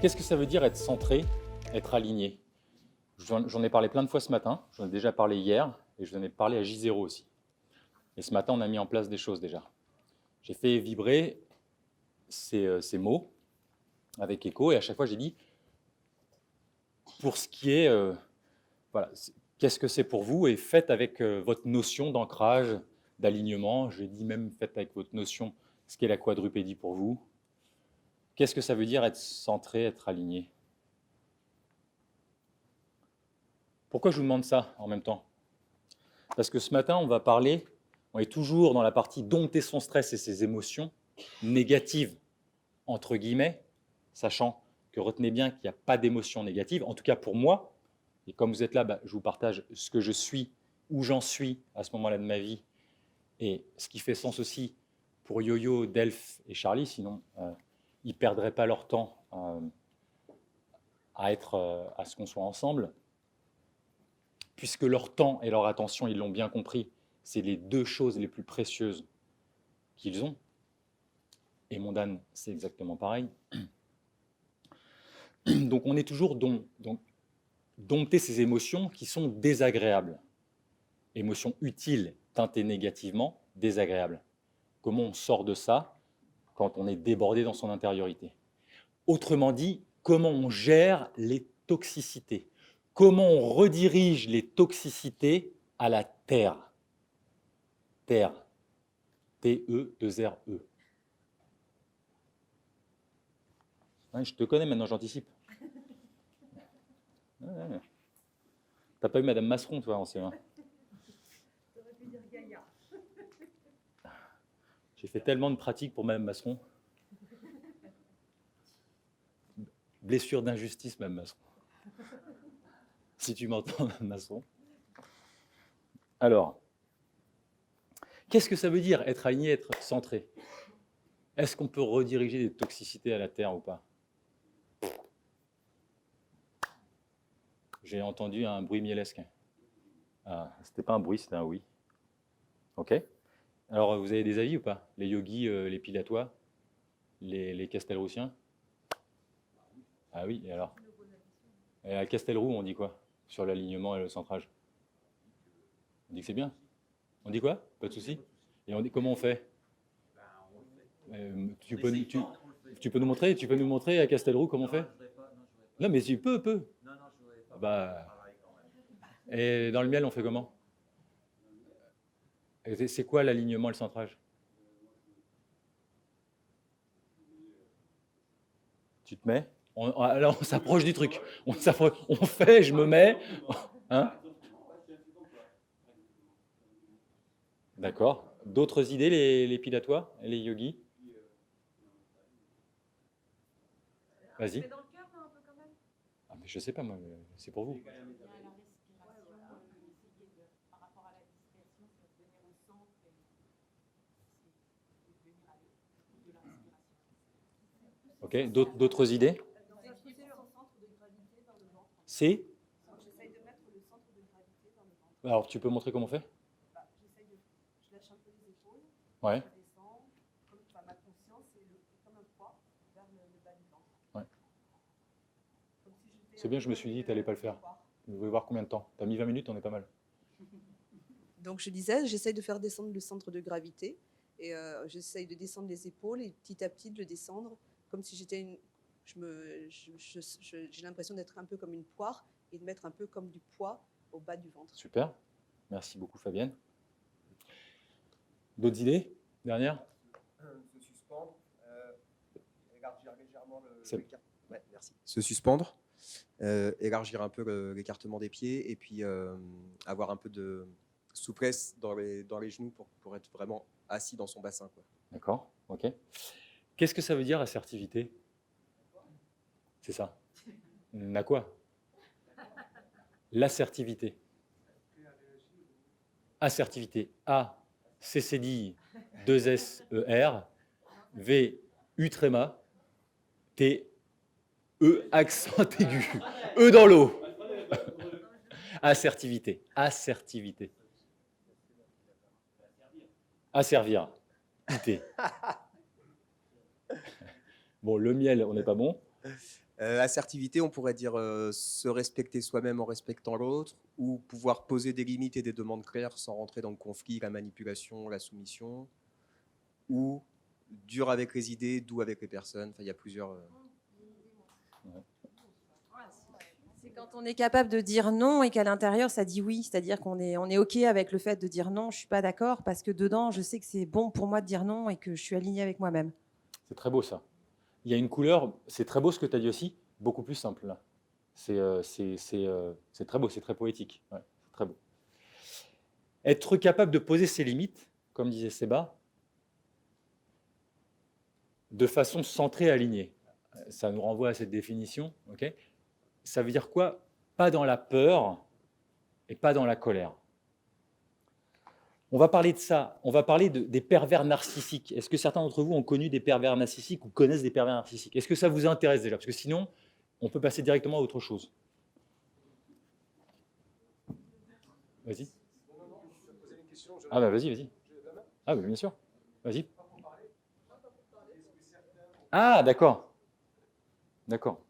Qu'est-ce que ça veut dire être centré, être aligné? J'en ai parlé plein de fois ce matin, j'en ai déjà parlé hier, et je en ai parlé à J0 aussi. Et ce matin, on a mis en place des choses déjà. J'ai fait vibrer ces mots avec écho, et à chaque fois, j'ai dit, pour ce qui est, voilà, qu'est-ce que c'est pour vous, et faites avec votre notion d'ancrage, d'alignement. J'ai dit même, faites avec votre notion ce qu'est la quadrupédie pour vous. Qu'est-ce que ça veut dire être centré, être aligné? Pourquoi je vous demande ça en même temps? Parce que ce matin, on est toujours dans la partie dompter son stress et ses émotions négatives, entre guillemets, sachant que retenez bien qu'il n'y a pas d'émotions négatives, en tout cas pour moi, et comme vous êtes là, je vous partage ce que je suis, où j'en suis à ce moment-là de ma vie, et ce qui fait sens aussi pour Yo-Yo, Delph et Charlie, sinon ils ne perdraient pas leur temps à ce qu'on soit ensemble, puisque leur temps et leur attention, ils l'ont bien compris, c'est les deux choses les plus précieuses qu'ils ont. Et Mondane, c'est exactement pareil. Donc on est toujours dompter ces émotions qui sont désagréables. Émotions utiles, teintées négativement, désagréables. Comment on sort de ça quand on est débordé dans son intériorité? Autrement dit, comment on gère les toxicités? Comment on redirige les toxicités à la terre? Terre. T-E-2-R-E. Ouais, je te connais maintenant, j'anticipe. Ouais. T'as pas eu Madame Masseron, toi, en CE1? T'aurais pu dire Gaïa. J'ai fait tellement de pratiques pour Madame Masseron. Blessure d'injustice, Madame Masseron. Si tu m'entends, Madame Masseron. Alors, qu'est-ce que ça veut dire être aligné, être centré? Est-ce qu'on peut rediriger des toxicités à la Terre ou pas? J'ai entendu un bruit mielesque. Ah, c'était pas un bruit, c'était un oui. Ok. Alors, vous avez des avis ou pas? Les yogis, les pilatois, les castelroussiens? Ah oui, et alors? Et à Castelroux, on dit quoi sur l'alignement et le centrage? On dit que c'est bien. On dit quoi? Pas de souci. Et on dit comment on fait? Tu peux nous montrer? Tu peux nous montrer à Castelroux comment on fait? Non, mais tu peux. Bah, et dans le miel, on fait comment? C'est quoi l'alignement et le centrage? Tu te mets? Alors, on s'approche du truc. On fait, je me mets. Hein? D'accord. D'autres idées, les pilatois et les yogis? Vas-y. Dans le cœur, un peu quand même. Ah, mais je sais pas, moi, c'est pour vous. Ok, d'autres idées? C'est? J'essaye de mettre le centre de gravité dans le ventre. Alors, tu peux montrer comment on fait? Je lâche un peu les épaules. Ouais. Je descends. Ma conscience est comme un poids vers le bas du ventre. Ouais. C'est bien, je me suis dit que tu n'allais pas le faire. Vous voulez voir combien de temps? Tu as mis 20 minutes, on est pas mal. Donc je disais, j'essaye de faire descendre le centre de gravité et j'essaye de descendre les épaules et petit à petit de le descendre comme si j'étais une... J'ai l'impression d'être un peu comme une poire et de mettre un peu comme du poids au bas du ventre. Super. Merci beaucoup, Fabienne. D'autres idées? Dernière? Se suspendre, élargir légèrement Ouais, merci. Se suspendre, élargir un peu l'écartement des pieds et puis avoir un peu de souplesse dans les genoux pour être vraiment assis dans son bassin. D'accord, ok. Qu'est-ce que ça veut dire assertivité? C'est ça. Na quoi? L'assertivité. Assertivité. A, C cédille, 2 S, E, R, V, U tréma, T, E accent aigu. E dans l'eau. Assertivité. Assertivité. Asservir. IT. Bon, le miel, on n'est pas bon. Assertivité, on pourrait dire se respecter soi-même en respectant l'autre, ou pouvoir poser des limites et des demandes claires sans rentrer dans le conflit, la manipulation, la soumission, ou dur avec les idées, doux avec les personnes. Enfin, il y a plusieurs. C'est quand on est capable de dire non et qu'à l'intérieur, ça dit oui. C'est-à-dire qu'on est OK avec le fait de dire non, je ne suis pas d'accord, parce que dedans, je sais que c'est bon pour moi de dire non et que je suis alignée avec moi-même. C'est très beau ça. Il y a une couleur, c'est très beau ce que tu as dit aussi, beaucoup plus simple là. C'est très beau, c'est très poétique. Ouais, c'est très beau. Être capable de poser ses limites, comme disait Séba, de façon centrée, alignée. Ça nous renvoie à cette définition. Okay, ça veut dire quoi? Pas dans la peur et pas dans la colère. On va parler de ça, on va parler des pervers narcissiques. Est-ce que certains d'entre vous ont connu des pervers narcissiques ou connaissent des pervers narcissiques? Est-ce que ça vous intéresse déjà? Parce que sinon, on peut passer directement à autre chose. Vas-y. Ah bah vas-y, vas-y. Ah bah bien sûr. Vas-y. Ah d'accord. D'accord.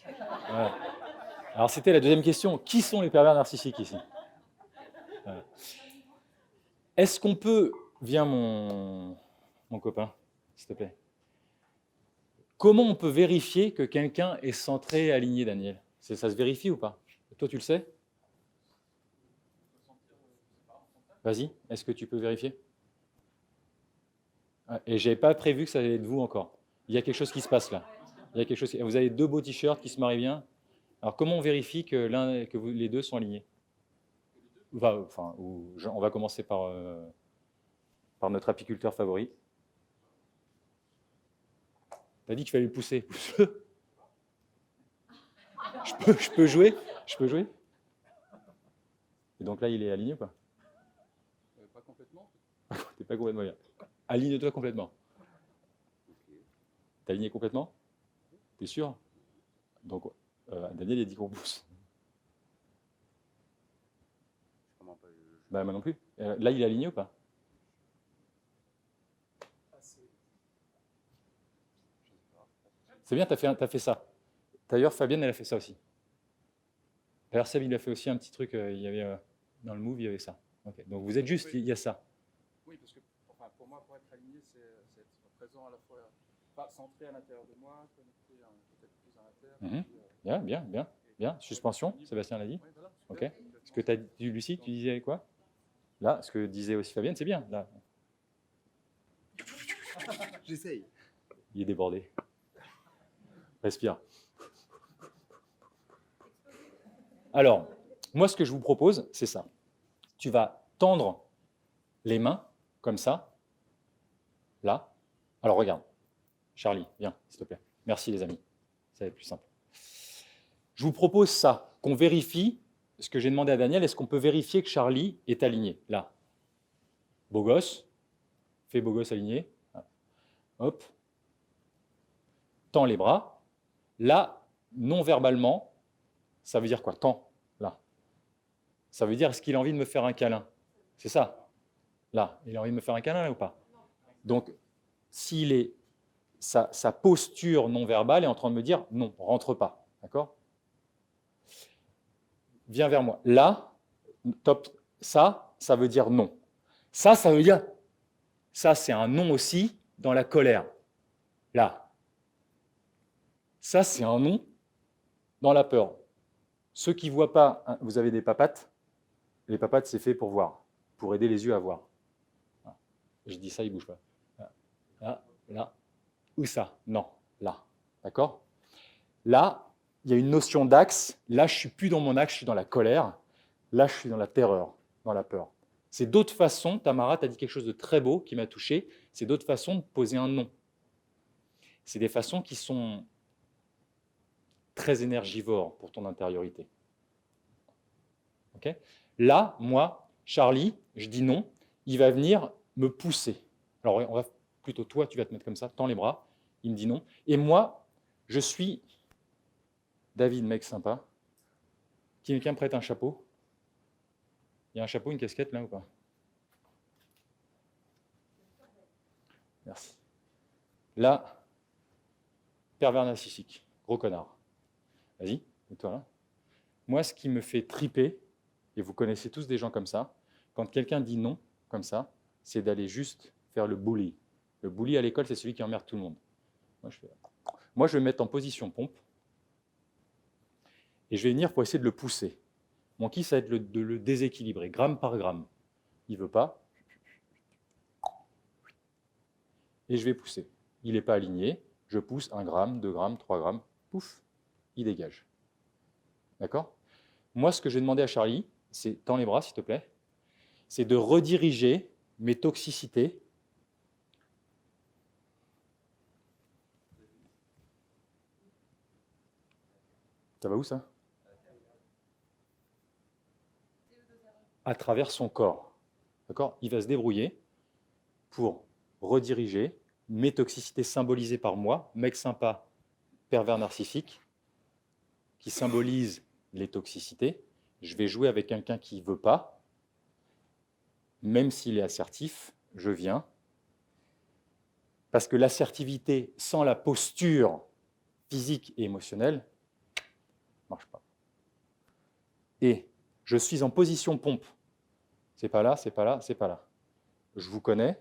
Ouais. Alors c'était la deuxième question. Qui sont les pervers narcissiques ici? Ouais. Est-ce qu'on peut... Viens mon copain, s'il te plaît. Comment on peut vérifier que quelqu'un est centré et aligné, Daniel? Ça se vérifie ou pas? Toi, tu le sais? Vas-y, est-ce que tu peux vérifier? Et je n'avais pas prévu que ça allait être vous encore. Il y a quelque chose qui se passe là. Il y a quelque chose... Vous avez deux beaux t-shirts qui se marient bien. Alors, comment on vérifie que les deux sont alignés? Enfin, on va commencer par notre apiculteur favori. T'as dit qu'il fallait le pousser. Pousse-le. Je peux jouer? Je peux jouer? Et donc là, il est aligné ou pas? Pas complètement. T'es pas complètement bien. Aligne-toi complètement. T'es aligné complètement? T'es sûr? Donc, Daniel, il a dit qu'on pousse. Bah, moi non plus. Là, il est aligné ou pas? C'est bien, t'as fait ça. D'ailleurs, Fabienne, elle a fait ça aussi. D'ailleurs, Seb, il a fait aussi un petit truc, il y avait, dans le move, il y avait ça. Okay. Donc vous êtes juste, il y a ça. Oui, parce que enfin, pour moi, pour être aligné, c'est être présent à la fois, pas centré à l'intérieur de moi, connecté peut-être plus à l'intérieur. Bien. Suspension, Sébastien l'a dit. Oui, voilà, ok. Ce que tu as dit, Lucie, tu disais quoi? Là, ce que disait aussi Fabienne, c'est bien. Là. J'essaye. Il est débordé. Respire. Alors, moi, ce que je vous propose, c'est ça. Tu vas tendre les mains, comme ça, là. Alors, regarde. Charlie, viens, s'il te plaît. Merci, les amis. Ça va être plus simple. Je vous propose ça, qu'on vérifie, ce que j'ai demandé à Daniel, est-ce qu'on peut vérifier que Charlie est aligné? Là. Beau gosse. Fais beau gosse aligné. Hop. Tends les bras. Là, non-verbalement, ça veut dire quoi? Tends, là. Ça veut dire, est-ce qu'il a envie de me faire un câlin? C'est ça. Là, il a envie de me faire un câlin, là, ou pas? Donc, s'il est... Sa posture non-verbale est en train de me dire, non, rentre pas. D'accord? Viens vers moi. Là, top, ça veut dire non. Ça veut dire... Ça, c'est un non aussi dans la colère. Là. Ça, c'est un non dans la peur. Ceux qui ne voient pas, hein, vous avez des papates. Les papates, c'est fait pour voir, pour aider les yeux à voir. Je dis ça, il ne bouge pas. Là. Où ça? Non, là. D'accord? Là, il y a une notion d'axe. Là, je ne suis plus dans mon axe, je suis dans la colère. Là, je suis dans la terreur, dans la peur. C'est d'autres façons, Tamara, tu as dit quelque chose de très beau qui m'a touché, c'est d'autres façons de poser un non. C'est des façons qui sont très énergivores pour ton intériorité. Okay? Là, moi, Charlie, je dis non, il va venir me pousser. Alors, on va plutôt, toi, tu vas te mettre comme ça, tends les bras, il me dit non. Et moi, je suis David, mec sympa. Quelqu'un me prête un chapeau? Il y a un chapeau, une casquette là ou pas? Merci. Là, pervers narcissique, gros connard. Vas-y, mets-toi là. Moi, ce qui me fait triper, et vous connaissez tous des gens comme ça, quand quelqu'un dit non, comme ça, c'est d'aller juste faire le bully. Le bully à l'école, c'est celui qui emmerde tout le monde. Moi, je vais me mettre en position pompe, et je vais venir pour essayer de le pousser. Mon kiff, ça va être de le déséquilibrer, gramme par gramme. Il ne veut pas. Et je vais pousser. Il n'est pas aligné. Je pousse 1 gramme, 2 grammes, 3 grammes. Pouf, il dégage. D'accord? Moi, ce que j'ai demandé à Charlie, c'est, tends les bras, s'il te plaît, c'est de rediriger mes toxicités Ça va où, ça? À travers son corps. D'accord? Il va se débrouiller pour rediriger mes toxicités symbolisées par moi, mec sympa, pervers narcissique, qui symbolise les toxicités. Je vais jouer avec quelqu'un qui ne veut pas, même s'il est assertif, je viens. Parce que l'assertivité sans la posture physique et émotionnelle ne marche pas. Et je suis en position pompe. C'est pas là, c'est pas là, c'est pas là. Je vous connais.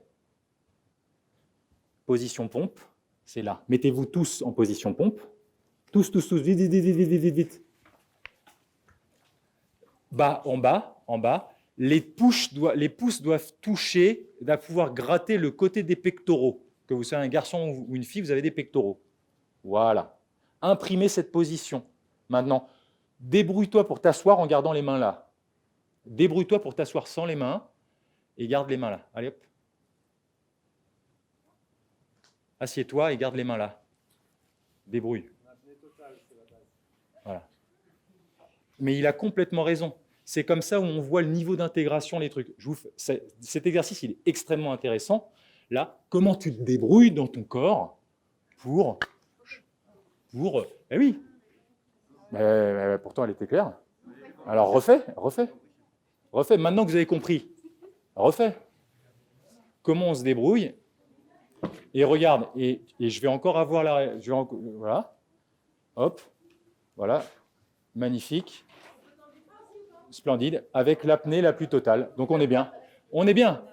Position pompe, c'est là. Mettez-vous tous en position pompe. Tous, vite, vite, vite, vite, vite, vite. Bas, en bas. Les pouces doivent toucher, doivent pouvoir gratter le côté des pectoraux. Que vous soyez un garçon ou une fille, vous avez des pectoraux. Voilà. Imprimez cette position. Maintenant, débrouille-toi pour t'asseoir en gardant les mains là. Débrouille-toi pour t'asseoir sans les mains et garde les mains là. Allez hop. Assieds-toi et garde les mains là. Débrouille. Voilà. Mais il a complètement raison. C'est comme ça où on voit le niveau d'intégration, les trucs. Cet exercice, il est extrêmement intéressant. Là, comment tu te débrouilles dans ton corps pour eh oui. Pourtant, elle était claire. Alors, refais. Maintenant que vous avez compris, refais. Comment on se débrouille. Et regarde, et je vais encore avoir la... voilà. Hop. Voilà. Magnifique. Splendide. Avec l'apnée la plus totale. Donc, on est bien. On est bien.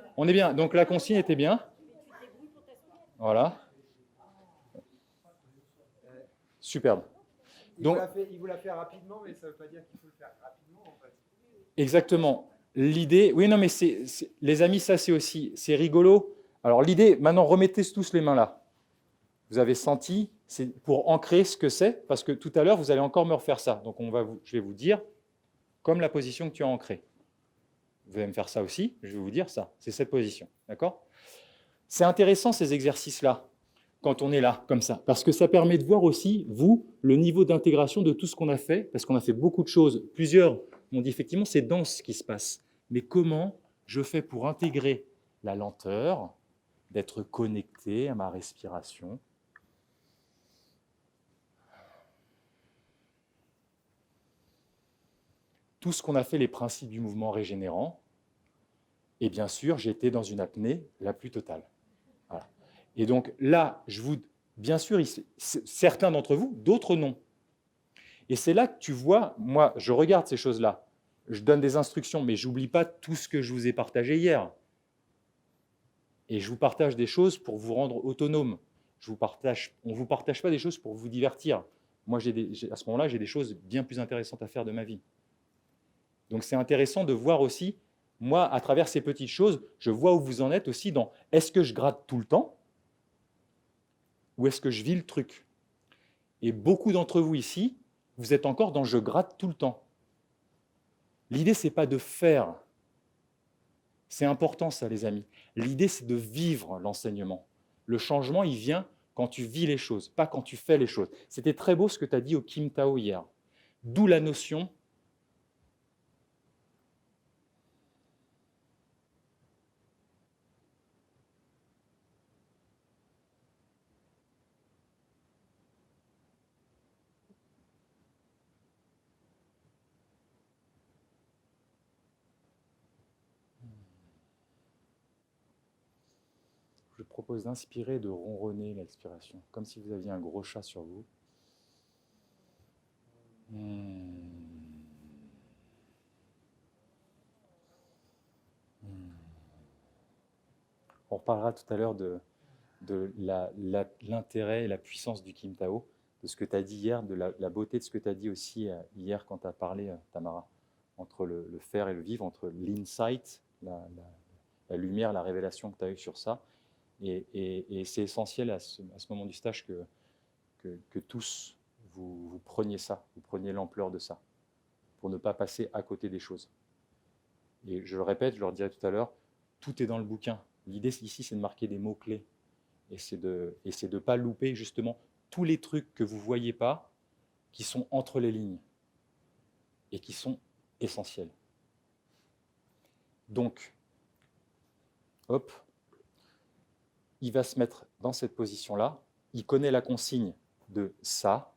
Donc, la consigne était bien. Voilà. Superbe. Donc, il vous l'a fait rapidement, mais ça ne veut pas dire qu'il faut le faire rapidement, en fait. Exactement. L'idée... Oui, non, mais les amis, ça, c'est rigolo. Alors, l'idée... Maintenant, remettez tous les mains là. Vous avez senti, c'est pour ancrer ce que c'est, parce que tout à l'heure, vous allez encore me refaire ça. Donc, je vais vous dire, comme la position que tu as ancrée. Vous allez me faire ça aussi, je vais vous dire ça. C'est cette position, d'accord? C'est intéressant, ces exercices-là, quand on est là, comme ça, parce que ça permet de voir aussi, vous, le niveau d'intégration de tout ce qu'on a fait, parce qu'on a fait beaucoup de choses. Plusieurs m'ont dit, effectivement, c'est dense ce qui se passe. Mais comment je fais pour intégrer la lenteur, d'être connecté à ma respiration? Tout ce qu'on a fait, les principes du mouvement régénérant, et bien sûr, j'étais dans une apnée la plus totale. Voilà. Et donc là, bien sûr, certains d'entre vous, d'autres non. Et c'est là que tu vois, moi, je regarde ces choses-là, je donne des instructions, mais je n'oublie pas tout ce que je vous ai partagé hier. Et je vous partage des choses pour vous rendre autonome. On ne vous partage pas des choses pour vous divertir. Moi, à ce moment-là, j'ai des choses bien plus intéressantes à faire de ma vie. Donc c'est intéressant de voir aussi, moi, à travers ces petites choses, je vois où vous en êtes aussi dans est-ce que je gratte tout le temps ou est-ce que je vis le truc? Et beaucoup d'entre vous ici, vous êtes encore dans je gratte tout le temps. L'idée, ce n'est pas de faire. C'est important ça, les amis. L'idée, c'est de vivre l'enseignement. Le changement, il vient quand tu vis les choses, pas quand tu fais les choses. C'était très beau ce que tu as dit au Kim Tao hier. D'où la notion je propose d'inspirer, de ronronner l'expiration, comme si vous aviez un gros chat sur vous. On reparlera tout à l'heure de l'intérêt et la puissance du Kim Tao, de ce que tu as dit hier, de la beauté de ce que tu as dit aussi hier quand tu as parlé, Tamara, entre le faire et le vivre, entre l'insight, la lumière, la révélation que tu as eue sur ça. Et c'est essentiel à ce moment du stage que tous vous preniez ça, vous preniez l'ampleur de ça, pour ne pas passer à côté des choses. Et je le répète, je leur dirai tout à l'heure, tout est dans le bouquin. L'idée ici, c'est de marquer des mots-clés. Et c'est de ne pas louper justement tous les trucs que vous ne voyez pas, qui sont entre les lignes et qui sont essentiels. Donc, hop, il va se mettre dans cette position-là. Il connaît la consigne de ça.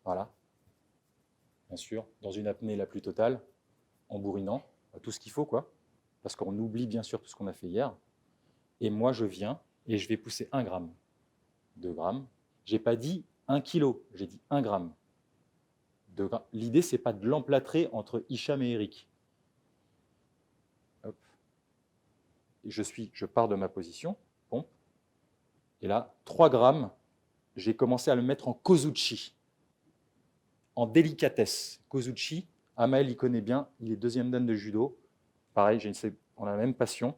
Voilà. Bien sûr, dans une apnée la plus totale, en bourrinant, tout ce qu'il faut, quoi. Parce qu'on oublie bien sûr tout ce qu'on a fait hier. Et moi, je viens et je vais pousser 1 gramme, 2 grammes. Je n'ai pas dit 1 kilo, j'ai dit 1 gramme. L'idée, ce n'est pas de l'emplâtrer entre Hicham et Eric. Hop. Je pars de ma position, pompe. Et là, 3 grammes, j'ai commencé à le mettre en kozuchi, en délicatesse. Kozuchi, Amael, il connaît bien, il est 2e dan de judo. Pareil, on a la même passion.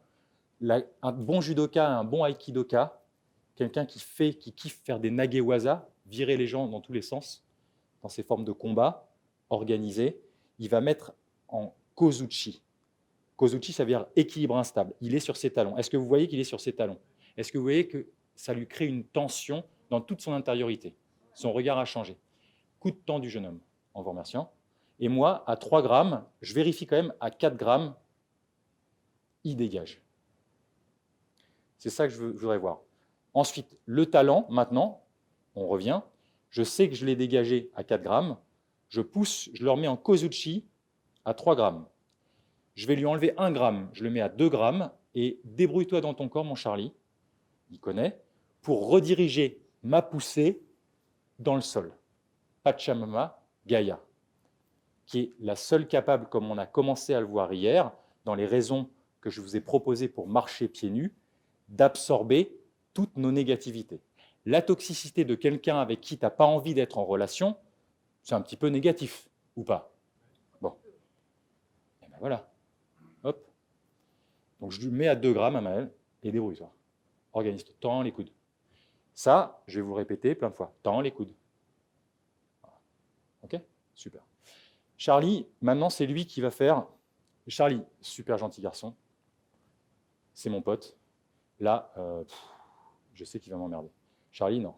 Un bon judoka, un bon aikidoka, quelqu'un qui kiffe faire des nagewaza, virer les gens dans tous les sens, dans ces formes de combat organisées, il va mettre en kozuchi. Kozuchi, ça veut dire équilibre instable. Il est sur ses talons. Est-ce que vous voyez qu'il est sur ses talons? Est-ce que vous voyez que ça lui crée une tension dans toute son intériorité? Son regard a changé. Coup de temps du jeune homme, en vous remerciant. Et moi, à 3 grammes, je vérifie quand même à 4 grammes, il dégage. C'est ça que je voudrais voir. Ensuite, le talent, maintenant, on revient. Je sais que je l'ai dégagé à 4 grammes. Je pousse, je le remets en kozuchi à 3 grammes. Je vais lui enlever 1 gramme, je le mets à 2 grammes. Et débrouille-toi dans ton corps, mon Charlie, il connaît, pour rediriger ma poussée dans le sol. Pachamama Gaia, qui est la seule capable, comme on a commencé à le voir hier, dans les raisons que je vous ai proposées pour marcher pieds nus, d'absorber toutes nos négativités. La toxicité de quelqu'un avec qui tu n'as pas envie d'être en relation, c'est un petit peu négatif, ou pas? Bon. Et ben voilà. Hop. Donc je lui mets à 2 grammes, Amael, et débrouille-toi. Organise-toi. Tends les coudes. Ça, je vais vous le répéter plein de fois. Tends les coudes. Voilà. Ok? Super. Charlie, maintenant, c'est lui qui va faire... Charlie, super gentil garçon. C'est mon pote. Là, je sais qu'il va m'emmerder. Charlie, non.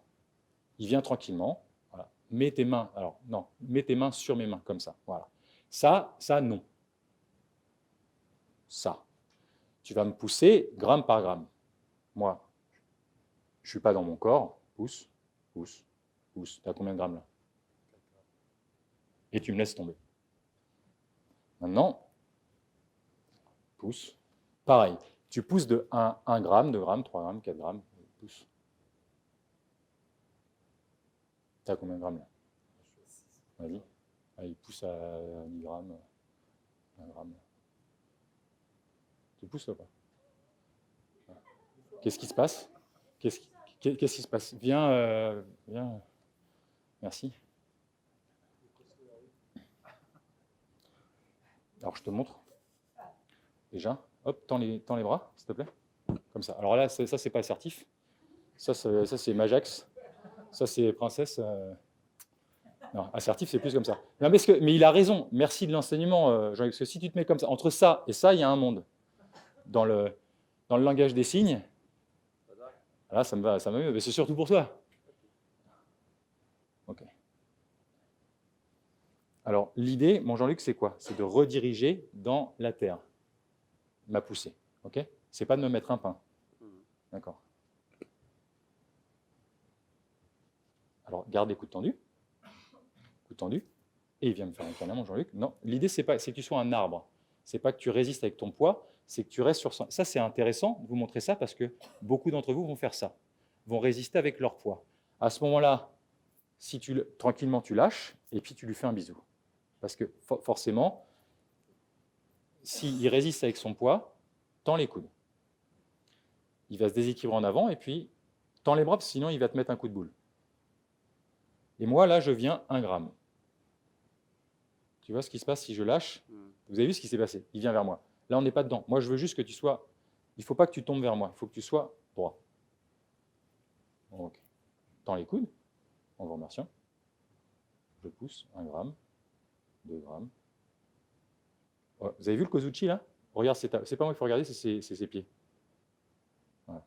Il vient tranquillement. Voilà. Mets tes mains. Alors, non. Mets tes mains sur mes mains, comme ça. Voilà. Ça, non. Ça. Tu vas me pousser gramme par gramme. Moi, je ne suis pas dans mon corps. Pousse, pousse, pousse. Tu as combien de grammes là? Et tu me laisses tomber. Maintenant, pousse. Pareil. Tu pousses de 1 gramme, 2 grammes, 3 grammes, 4 grammes. Pousse. Tu as combien de grammes là? Vas-y. Allez, pousse à 10 grammes. 1 gramme. Tu pousses ou pas? Qu'est-ce qui se passe? Qu'est-ce qui se passe? Viens. Merci. Alors, je te montre. Déjà. Hop, tends les bras, s'il te plaît. Comme ça. Alors là, ça c'est pas assertif. Ça c'est Majax. Ça, c'est princesse. Non, assertif, c'est plus comme ça. Non, mais il a raison. Merci de l'enseignement, Jean-Luc. Parce que si tu te mets comme ça, entre ça et ça, il y a un monde. Dans le langage des signes, là, ça me va mieux. Mais c'est surtout pour toi. OK. Alors, l'idée, mon Jean-Luc, c'est quoi? C'est de rediriger dans la terre ma poussée. OK? C'est pas de me mettre un pain. D'accord. Alors, garde les coudes tendus. Coudes tendus. Et il vient me faire un câlin, mon Jean-Luc. Non, l'idée, c'est que tu sois un arbre. C'est pas que tu résistes avec ton poids. c'est que tu restes sur ça. Ça, c'est intéressant de vous montrer ça parce que beaucoup d'entre vous vont faire ça, vont résister avec leur poids. À ce moment-là, si tranquillement, tu lâches et puis tu lui fais un bisou. Parce que forcément, s'il résiste avec son poids, tends les coudes. Il va se déséquilibrer en avant et puis tends les bras, parce que sinon il va te mettre un coup de boule. Et moi, là, je viens 1 gramme. Tu vois ce qui se passe si je lâche? Vous avez vu ce qui s'est passé? Il vient vers moi. Là, on n'est pas dedans. Moi, je veux juste que tu sois... Il ne faut pas que tu tombes vers moi. Il faut que tu sois droit. Donc, tends les coudes, en vous remerciant. Je pousse 1 gramme, 2 grammes. Ouais, vous avez vu le Kozuchi, là? Regarde, c'est pas moi qu'il faut regarder, c'est ses pieds. Voilà.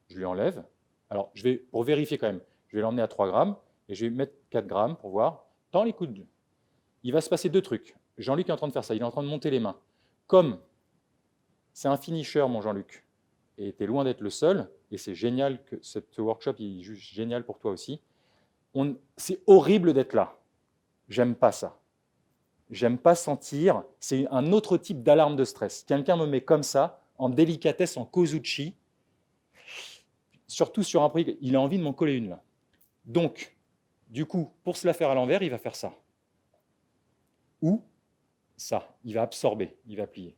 Je lui enlève. Alors, pour vérifier quand même, je vais l'emmener à 3 grammes et je vais mettre 4 grammes pour voir. Tends les coudes. Il va se passer 2 trucs. Jean-Luc est en train de faire ça. Il est en train de monter les mains. Comme c'est un finisher, mon Jean-Luc, et tu es loin d'être le seul, et c'est génial que ce workshop il est juste génial pour toi aussi. C'est horrible d'être là. J'aime pas ça. J'aime pas sentir. C'est un autre type d'alarme de stress. Quelqu'un me met comme ça, en délicatesse, en Kozuchi, surtout sur un prix, il a envie de m'en coller une là. Donc, du coup, pour se la faire à l'envers, il va faire ça. Ou ça, il va absorber, il va plier.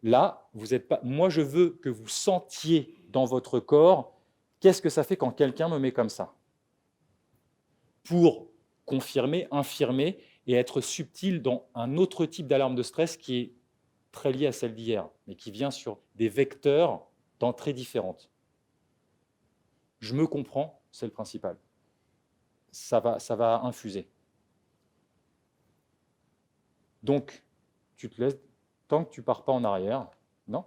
Là, vous êtes pas. Moi, je veux que vous sentiez dans votre corps qu'est-ce que ça fait quand quelqu'un me met comme ça. Pour confirmer, infirmer et être subtil dans un autre type d'alarme de stress qui est très lié à celle d'hier, mais qui vient sur des vecteurs d'entrée différentes. Je me comprends, c'est le principal. Ça va infuser. Donc, tu te laisses, tant que tu ne pars pas en arrière, non.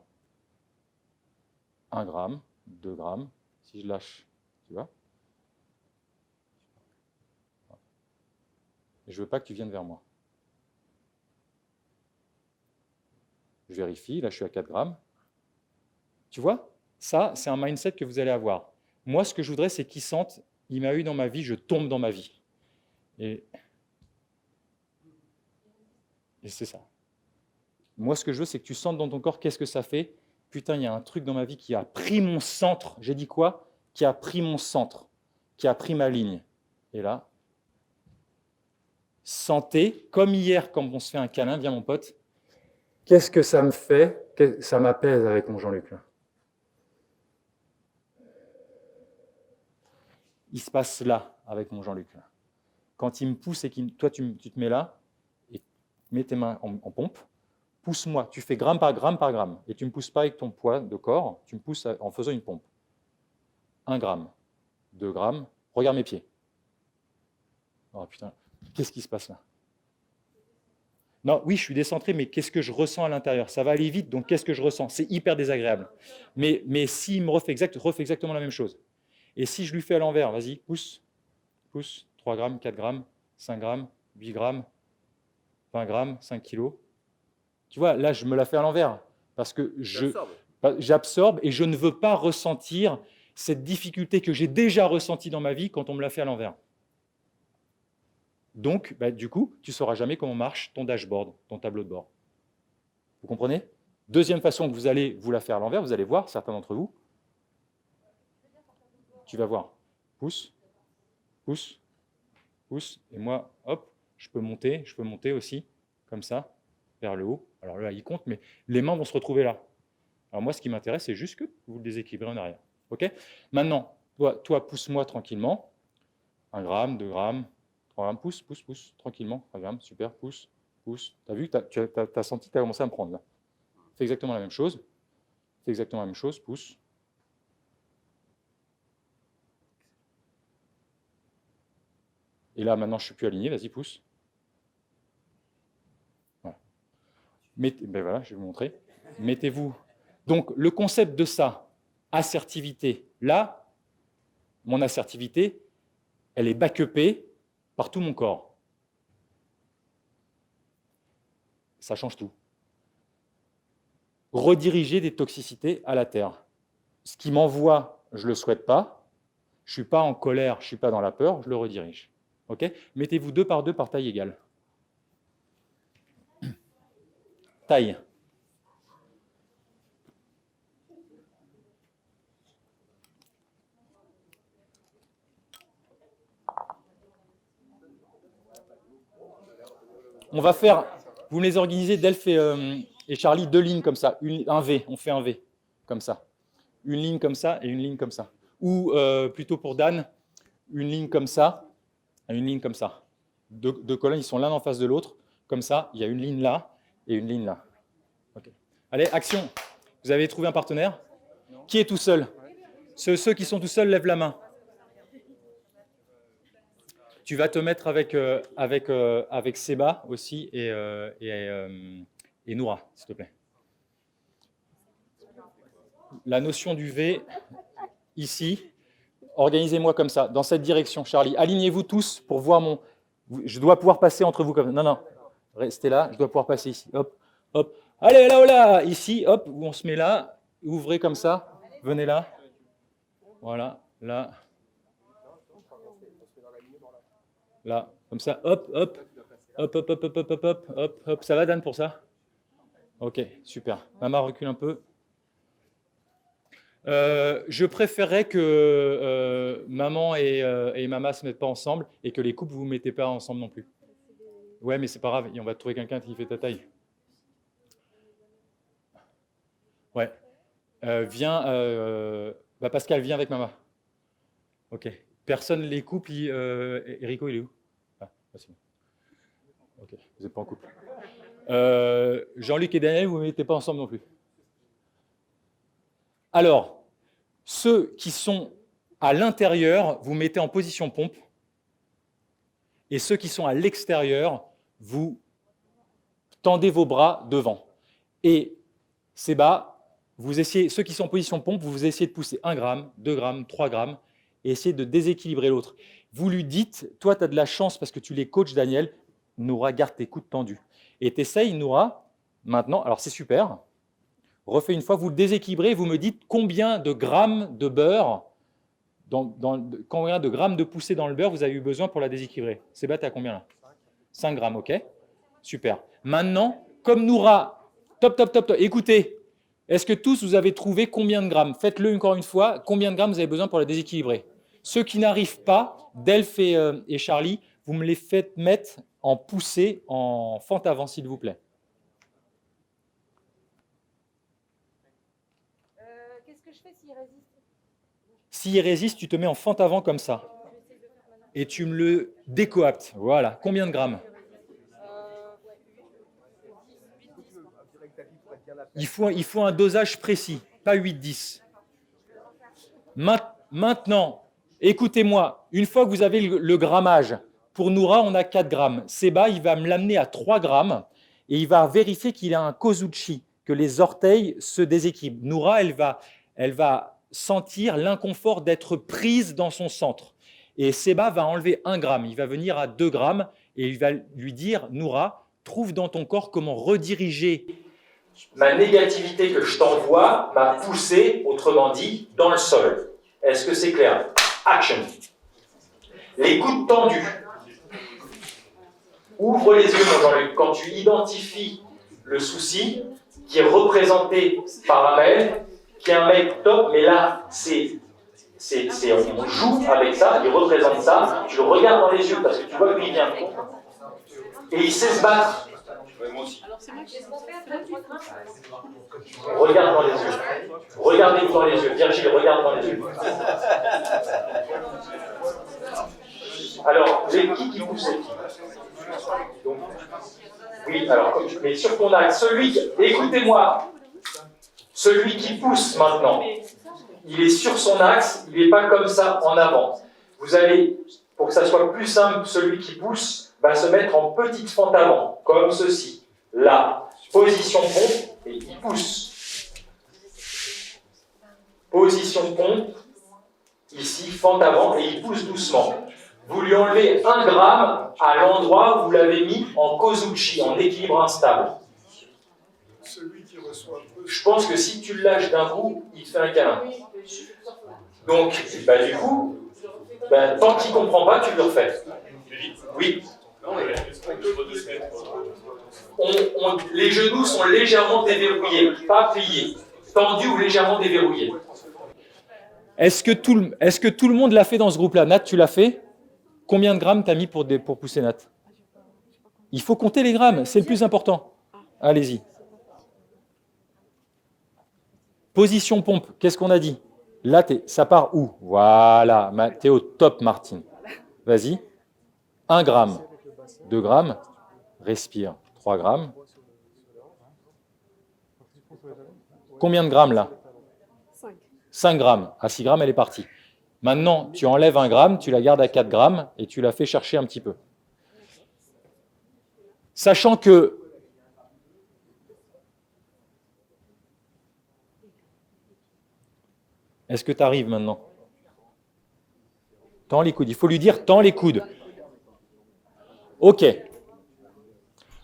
1 gramme, 2 grammes, si je lâche, tu vois. Et je ne veux pas que tu viennes vers moi. Je vérifie, là je suis à 4 grammes. Tu vois, ça, c'est un mindset que vous allez avoir. Moi, ce que je voudrais, c'est qu'ils sentent, il m'a eu dans ma vie, je tombe dans ma vie. Et c'est ça. Moi, ce que je veux, c'est que tu sentes dans ton corps qu'est-ce que ça fait. Putain, il y a un truc dans ma vie qui a pris mon centre. J'ai dit quoi? Qui a pris mon centre, qui a pris ma ligne. Et là, sentez, comme hier, quand on se fait un câlin, viens mon pote, qu'est-ce que ça me fait? Ça m'apaise avec mon Jean-Luc. Il se passe là, avec mon Jean-Luc. Quand il me pousse et toi, tu te mets là, et mets tes mains en pompe, pousse-moi, tu fais gramme par gramme, et tu ne me pousses pas avec ton poids de corps, tu me pousses en faisant une pompe. 1 gramme, 2 grammes, regarde mes pieds. Oh putain, qu'est-ce qui se passe là? Non, oui, je suis décentré, mais qu'est-ce que je ressens à l'intérieur? Ça va aller vite, donc qu'est-ce que je ressens? C'est hyper désagréable. Mais s'il me refait exactement la même chose, et si je lui fais à l'envers, vas-y, pousse, 3 grammes, 4 grammes, 5 grammes, 8 grammes, 20 grammes, 5 kilos. Tu vois, là, je me la fais à l'envers, parce que j'absorbe et je ne veux pas ressentir cette difficulté que j'ai déjà ressentie dans ma vie quand on me la fait à l'envers. Donc, du coup, tu ne sauras jamais comment marche ton dashboard, ton tableau de bord. Vous comprenez? Deuxième façon que vous allez vous la faire à l'envers, vous allez voir, certains d'entre vous, tu vas voir, pousse, pousse, pousse, et moi, hop, je peux monter aussi, comme ça, vers le haut. Alors là, il compte, mais les mains vont se retrouver là. Alors moi, ce qui m'intéresse, c'est juste que vous le déséquilibrez en arrière. Ok? Maintenant, toi pousse-moi tranquillement. 1 gramme, 2 grammes, 3 grammes, pousse, tranquillement. 3 grammes, super, pousse. Tu as vu, tu as senti que tu as commencé à me prendre là. Fais exactement la même chose. Pousse. Et là, maintenant, je ne suis plus aligné, vas-y, pousse. Voilà. Voilà, je vais vous montrer. Mettez-vous. Donc, le concept de ça, assertivité, là, mon assertivité, elle est back-upée par tout mon corps. Ça change tout. Rediriger des toxicités à la terre. Ce qui m'envoie, je ne le souhaite pas. Je ne suis pas en colère, je ne suis pas dans la peur, je le redirige. Okay? Mettez-vous 2 par 2 par taille égale. Taille. On va faire, vous me les organisez, Delph et Charlie, 2 lignes comme ça, un V, on fait un V, comme ça. Une ligne comme ça et une ligne comme ça. Ou plutôt pour Dan, une ligne comme ça et une ligne comme ça. Deux colonnes, ils sont l'un en face de l'autre. Comme ça, il y a une ligne là et une ligne là. Okay. Allez, action. Vous avez trouvé un partenaire? Qui est tout seul? Ceux qui sont tout seuls, lèvent la main. Tu vas te mettre avec Seba aussi et Noura, s'il te plaît. La notion du V, ici, organisez-moi comme ça, dans cette direction, Charlie. Alignez-vous tous pour voir mon... Je dois pouvoir passer entre vous comme... Non, restez là, je dois pouvoir passer ici. Hop, hop. Allez, là, oh là, ici, hop, on se met là, ouvrez comme ça, venez là. Voilà, là. Là, comme ça, hop, hop, hop, hop, hop, hop, hop, hop, hop, hop, hop. Ça va, Dan, pour ça? Ok, super. Maman recule un peu. Je préférerais que maman et Mama ne se mettent pas ensemble et que les couples, vous ne vous mettez pas ensemble non plus. Ouais, mais c'est pas grave, on va trouver quelqu'un qui fait ta taille. Ouais. Viens, Pascal, viens avec Mama. Ok. Personne les couple. Erico, il est où? Ah, c'est bon. Ok, vous n'êtes pas en couple. Jean-Luc et Daniel, vous ne vous mettez pas ensemble non plus. Alors, ceux qui sont à l'intérieur, vous mettez en position pompe. Et ceux qui sont à l'extérieur, vous tendez vos bras devant. Et Seba, vous essayez, ceux qui sont en position pompe, vous essayez de pousser 1 gramme, 2 grammes, 3 grammes, et essayez de déséquilibrer l'autre. Vous lui dites, toi, tu as de la chance parce que tu les coaches, Daniel, Noura, garde tes coudes tendus. Et tu essayes, Noura, maintenant, alors c'est super, refais une fois, vous le déséquilibrez, vous me dites combien de grammes de beurre, combien de grammes de poussée dans le beurre vous avez eu besoin pour la déséquilibrer. Seba, tu as combien là? 5 grammes, ok? Super. Maintenant, comme Noura, top, écoutez, est-ce que tous vous avez trouvé combien de grammes? Faites-le encore une fois, combien de grammes vous avez besoin pour la déséquilibrer? Ceux qui n'arrivent pas, Delph et Charlie, vous me les faites mettre en poussée, en fente avant, s'il vous plaît. Qu'est-ce que je fais s'il résiste? S'il résiste, tu te mets en fente avant comme ça. Et tu me le décoaptes. Voilà. Combien de grammes? Il faut un dosage précis, pas 8-10. Maintenant, écoutez-moi, une fois que vous avez le grammage, pour Noura, on a 4 grammes. Seba, il va me l'amener à 3 grammes et il va vérifier qu'il a un kozuchi, que les orteils se déséquilibrent. Noura, elle va sentir l'inconfort d'être prise dans son centre. Et Seba va enlever 1 gramme. Il va venir à 2 grammes et il va lui dire, Noura, trouve dans ton corps comment rediriger ma négativité que je t'envoie, ma poussée, autrement dit, dans le sol. Est-ce que c'est clair? Action. Les coudes tendus. Ouvre les yeux, mon Jean-Luc. Quand tu identifies le souci, qui est représenté par Amel, qui est un mec top, mais là, on joue avec ça, il représente ça, tu le regardes dans les yeux parce que tu vois d'où il vient. Et il sait se battre. Moi aussi. Regarde dans les yeux. Regardez-vous dans les yeux. Virgile, regarde dans les yeux. Alors, qui pousse donc, oui, alors, mais sur ton axe, écoutez-moi, celui qui pousse maintenant, il est sur son axe, il n'est pas comme ça en avant. Vous allez, pour que ça soit plus simple, celui qui pousse va se mettre en petite fente avant, comme ceci. Là, position pompe, et il pousse. Position pompe, ici, fente avant, et il pousse doucement. Vous lui enlevez 1 gramme à l'endroit où vous l'avez mis en kozuchi, en équilibre instable. Je pense que si tu le lâches d'un coup, il te fait un câlin. Donc, du coup, tant qu'il ne comprend pas, tu le refais. Oui. Les genoux sont légèrement déverrouillés, pas pliés, tendus ou légèrement déverrouillés. Est-ce que tout le monde l'a fait dans ce groupe-là? Nat, tu l'as fait? Combien de grammes t'as mis pour pousser, Nat? Il faut compter les grammes, c'est le plus important. Allez-y. Position pompe, qu'est-ce qu'on a dit? Là, ça part où? Voilà, t'es au top, Martine. Vas-y. 1 gramme, 2 grammes, respire, 3 grammes. Combien de grammes là? 5. 5 grammes. À 6 grammes, elle est partie. Maintenant, tu enlèves 1 gramme, tu la gardes à 4 grammes et tu la fais chercher un petit peu. Sachant que est-ce que tu arrives maintenant? Tends les coudes. Il faut lui dire tends les coudes. Ok.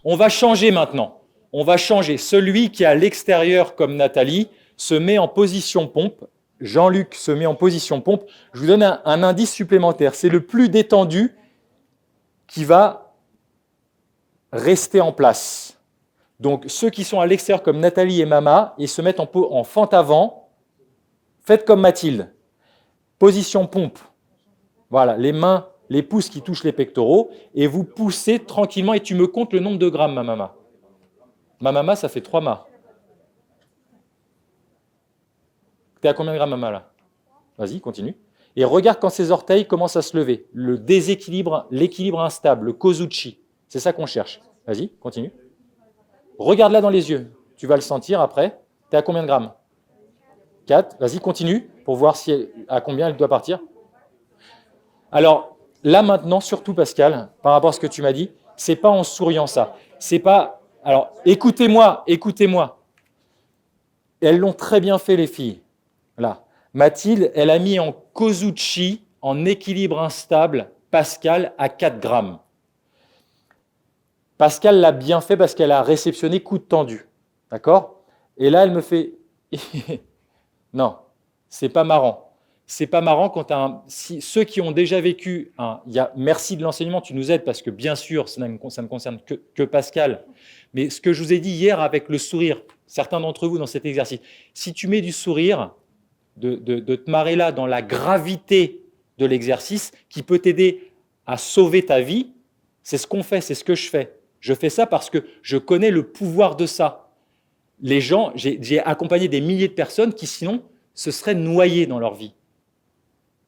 On va changer maintenant. On va changer. Celui qui est à l'extérieur, comme Nathalie, se met en position pompe. Jean-Luc se met en position pompe. Je vous donne un indice supplémentaire. C'est le plus détendu qui va rester en place. Donc, ceux qui sont à l'extérieur, comme Nathalie et Mama, ils se mettent en fente avant. Faites comme Mathilde. Position pompe. Voilà, les mains, les pouces qui touchent les pectoraux, et vous poussez tranquillement, et tu me comptes le nombre de grammes, ma Mama. Ma Mama, ça fait 3 mâts. T'es à combien de grammes, Mama, là? Vas-y, continue. Et regarde quand ses orteils commencent à se lever. Le déséquilibre, l'équilibre instable, le kozuchi. C'est ça qu'on cherche. Vas-y, continue. Regarde-la dans les yeux. Tu vas le sentir après. T'es à combien de grammes? 4. Vas-y, continue pour voir à combien elle doit partir. Alors, là maintenant, surtout Pascal, par rapport à ce que tu m'as dit, c'est pas en souriant ça. C'est pas... Alors, écoutez-moi. Elles l'ont très bien fait, les filles. Là. Mathilde, elle a mis en kozuchi, en équilibre instable, Pascal à 4 grammes. Pascal l'a bien fait parce qu'elle a réceptionné coude tendu. D'accord? Et là, elle me fait... Non, c'est pas marrant. C'est pas marrant quand ceux qui ont déjà vécu, merci de l'enseignement, tu nous aides parce que bien sûr, ça ne concerne que Pascal. Mais ce que je vous ai dit hier avec le sourire, certains d'entre vous dans cet exercice, si tu mets du sourire, de te marrer là dans la gravité de l'exercice qui peut t'aider à sauver ta vie, c'est ce qu'on fait, c'est ce que je fais. Je fais ça parce que je connais le pouvoir de ça. Les gens, j'ai accompagné des milliers de personnes qui sinon se seraient noyées dans leur vie.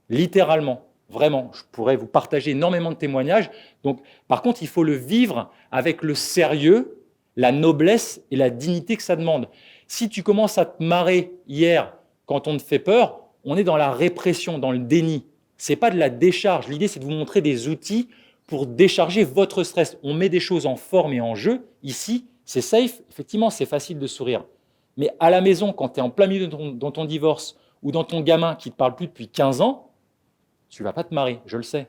Littéralement, vraiment. Je pourrais vous partager énormément de témoignages. Donc, par contre, il faut le vivre avec le sérieux, la noblesse et la dignité que ça demande. Si tu commences à te marrer hier quand on te fait peur, on est dans la répression, dans le déni. Ce n'est pas de la décharge. L'idée, c'est de vous montrer des outils pour décharger votre stress. On met des choses en forme et en jeu. Ici, c'est safe. Effectivement, c'est facile de sourire. Mais à la maison, quand tu es en plein milieu dans ton divorce ou dans ton gamin qui ne te parle plus depuis 15 ans, tu ne vas pas te marrer, je le sais.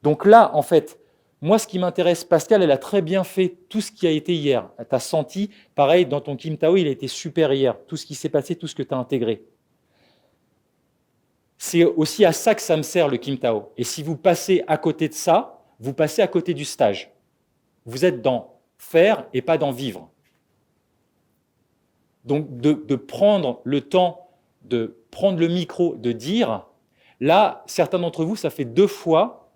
Donc là, en fait, moi, ce qui m'intéresse, Pascal, elle a très bien fait tout ce qui a été hier. Tu as senti, pareil, dans ton Kim Tao, il a été super hier. Tout ce qui s'est passé, tout ce que tu as intégré. C'est aussi à ça que ça me sert, le Kim Tao. Et si vous passez à côté de ça, vous passez à côté du stage. Vous êtes dans faire et pas dans vivre. Donc, de prendre le temps, de prendre le micro, de dire, là, certains d'entre vous, ça fait 2 fois,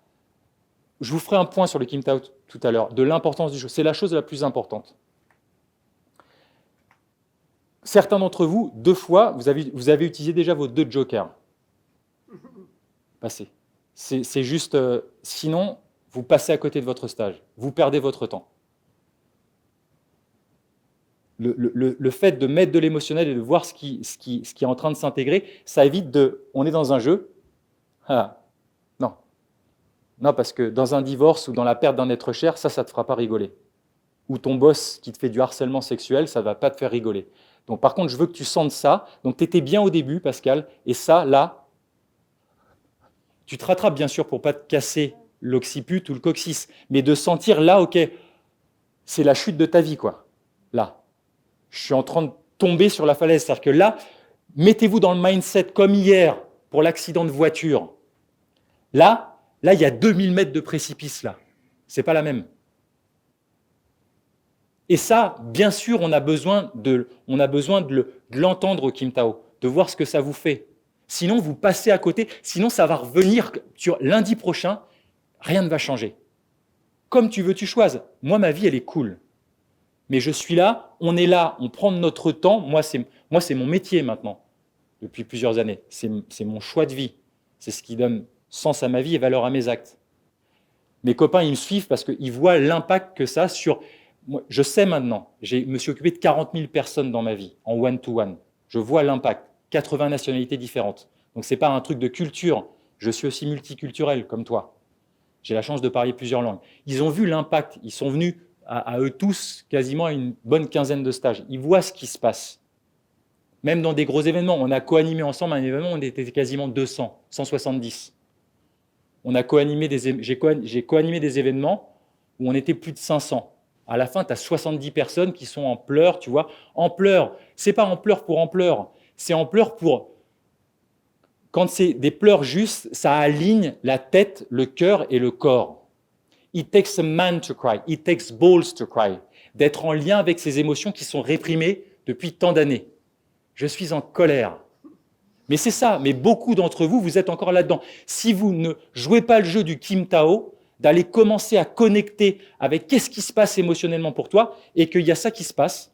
je vous ferai un point sur le Kim Tao tout à l'heure, de l'importance du jeu. C'est la chose la plus importante. Certains d'entre vous, 2 fois, vous avez utilisé déjà vos 2 jokers. Passez. C'est juste, sinon, vous passez à côté de votre stage. Vous perdez votre temps. Le fait de mettre de l'émotionnel et de voir ce qui est en train de s'intégrer, ça évite on est dans un jeu. Ah, non. Non, parce que dans un divorce ou dans la perte d'un être cher, ça ne te fera pas rigoler. Ou ton boss qui te fait du harcèlement sexuel, ça ne va pas te faire rigoler. Donc par contre, je veux que tu sentes ça. Donc tu étais bien au début, Pascal, et ça, là, tu te rattrapes bien sûr pour ne pas te casser l'occiput ou le coccyx, mais de sentir là, ok, c'est la chute de ta vie, quoi. Là. Je suis en train de tomber sur la falaise. C'est-à-dire que là, mettez-vous dans le mindset comme hier pour l'accident de voiture. Là, il y a 2000 mètres de précipice, là. C'est pas la même. Et ça, bien sûr, on a besoin de l'entendre au Kim Tao, de voir ce que ça vous fait. Sinon, vous passez à côté. Sinon, ça va revenir lundi prochain. Rien ne va changer. comme tu veux, tu choisis. Moi, ma vie, elle est cool. Mais je suis là, on prend notre temps. Moi, c'est mon métier maintenant, depuis plusieurs années. C'est mon choix de vie. C'est ce qui donne sens à ma vie et valeur à mes actes. Mes copains, ils me suivent parce qu'ils voient l'impact que ça a sur... Moi, je sais maintenant, je me suis occupé de 40 000 personnes dans ma vie, en one-to-one. Je vois l'impact, 80 nationalités différentes. Donc, ce n'est pas un truc de culture. Je suis aussi multiculturel, comme toi. J'ai la chance de parler plusieurs langues. Ils ont vu l'impact. Ils sont venus à eux tous quasiment à une bonne quinzaine de stages. Ils voient ce qui se passe. Même dans des gros événements. On a co-animé ensemble un événement, on était quasiment 200, 170. J'ai co-animé des événements où on était plus de 500. À la fin, tu as 70 personnes qui sont en pleurs, tu vois. En pleurs, ce n'est pas en pleurs pour en pleurs. C'est en pleurs pour... Quand c'est des pleurs justes, ça aligne la tête, le cœur et le corps. It takes a man to cry. It takes balls to cry. D'être en lien avec ces émotions qui sont réprimées depuis tant d'années. Je suis en colère. Mais c'est ça. Mais beaucoup d'entre vous, vous êtes encore là-dedans. Si vous ne jouez pas le jeu du Kim Tao, d'aller commencer à connecter avec qu'est-ce qui se passe émotionnellement pour toi et qu'il y a ça qui se passe.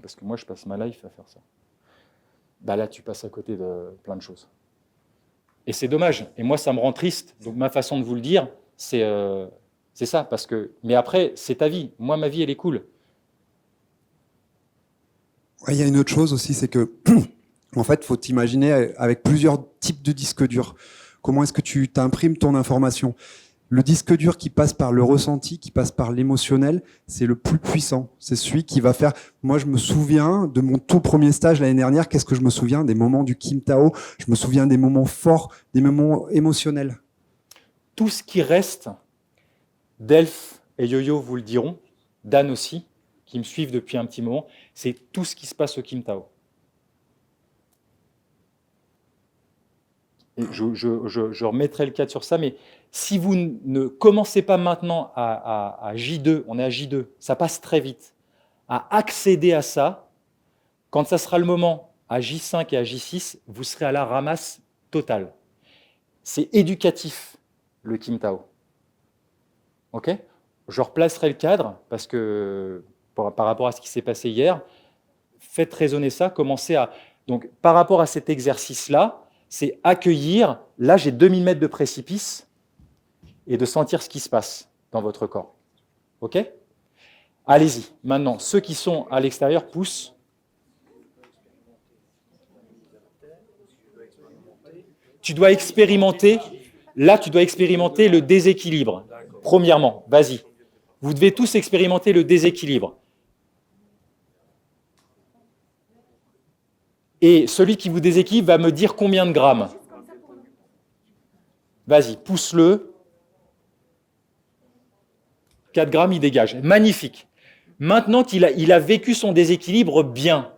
Parce que moi, je passe ma life à faire ça. Bah là, tu passes à côté de plein de choses. Et c'est dommage. Et moi, ça me rend triste. Donc, ma façon de vous le dire, c'est ça. Parce que... Mais après, c'est ta vie. Moi, ma vie, elle est cool. Il y a une autre chose aussi, c'est que, en fait, il faut t'imaginer avec plusieurs types de disques durs. Comment est-ce que tu t'imprimes ton information ? Le disque dur qui passe par le ressenti, qui passe par l'émotionnel, c'est le plus puissant. C'est celui qui va faire... Moi, je me souviens de mon tout premier stage l'année dernière. Qu'est-ce que je me souviens ? Des moments du Kim Tao. Je me souviens des moments forts, des moments émotionnels. Tout ce qui reste, Delph et Yo-Yo vous le diront, Dan aussi, qui me suivent depuis un petit moment, c'est tout ce qui se passe au Kim Tao. Et je remettrai le cadre sur ça, mais si vous ne commencez pas maintenant à J2, on est à J2, ça passe très vite, à accéder à ça, quand ça sera le moment à J5 et à J6, vous serez à la ramasse totale. C'est éducatif, le Kim Tao. Ok ? Je replacerai le cadre, parce que par rapport à ce qui s'est passé hier, faites résonner ça, commencez à... Donc, par rapport à cet exercice-là, c'est accueillir, là j'ai 2000 mètres de précipice, et de sentir ce qui se passe dans votre corps. Ok ? Allez-y. Maintenant, ceux qui sont à l'extérieur poussent. Tu dois expérimenter, là tu dois expérimenter le déséquilibre. Premièrement, vas-y. Vous devez tous expérimenter le déséquilibre. Et celui qui vous déséquilibre va me dire combien de grammes. Vas-y, pousse-le. 4 grammes, il dégage. Magnifique. Maintenant qu'il a vécu son déséquilibre bien,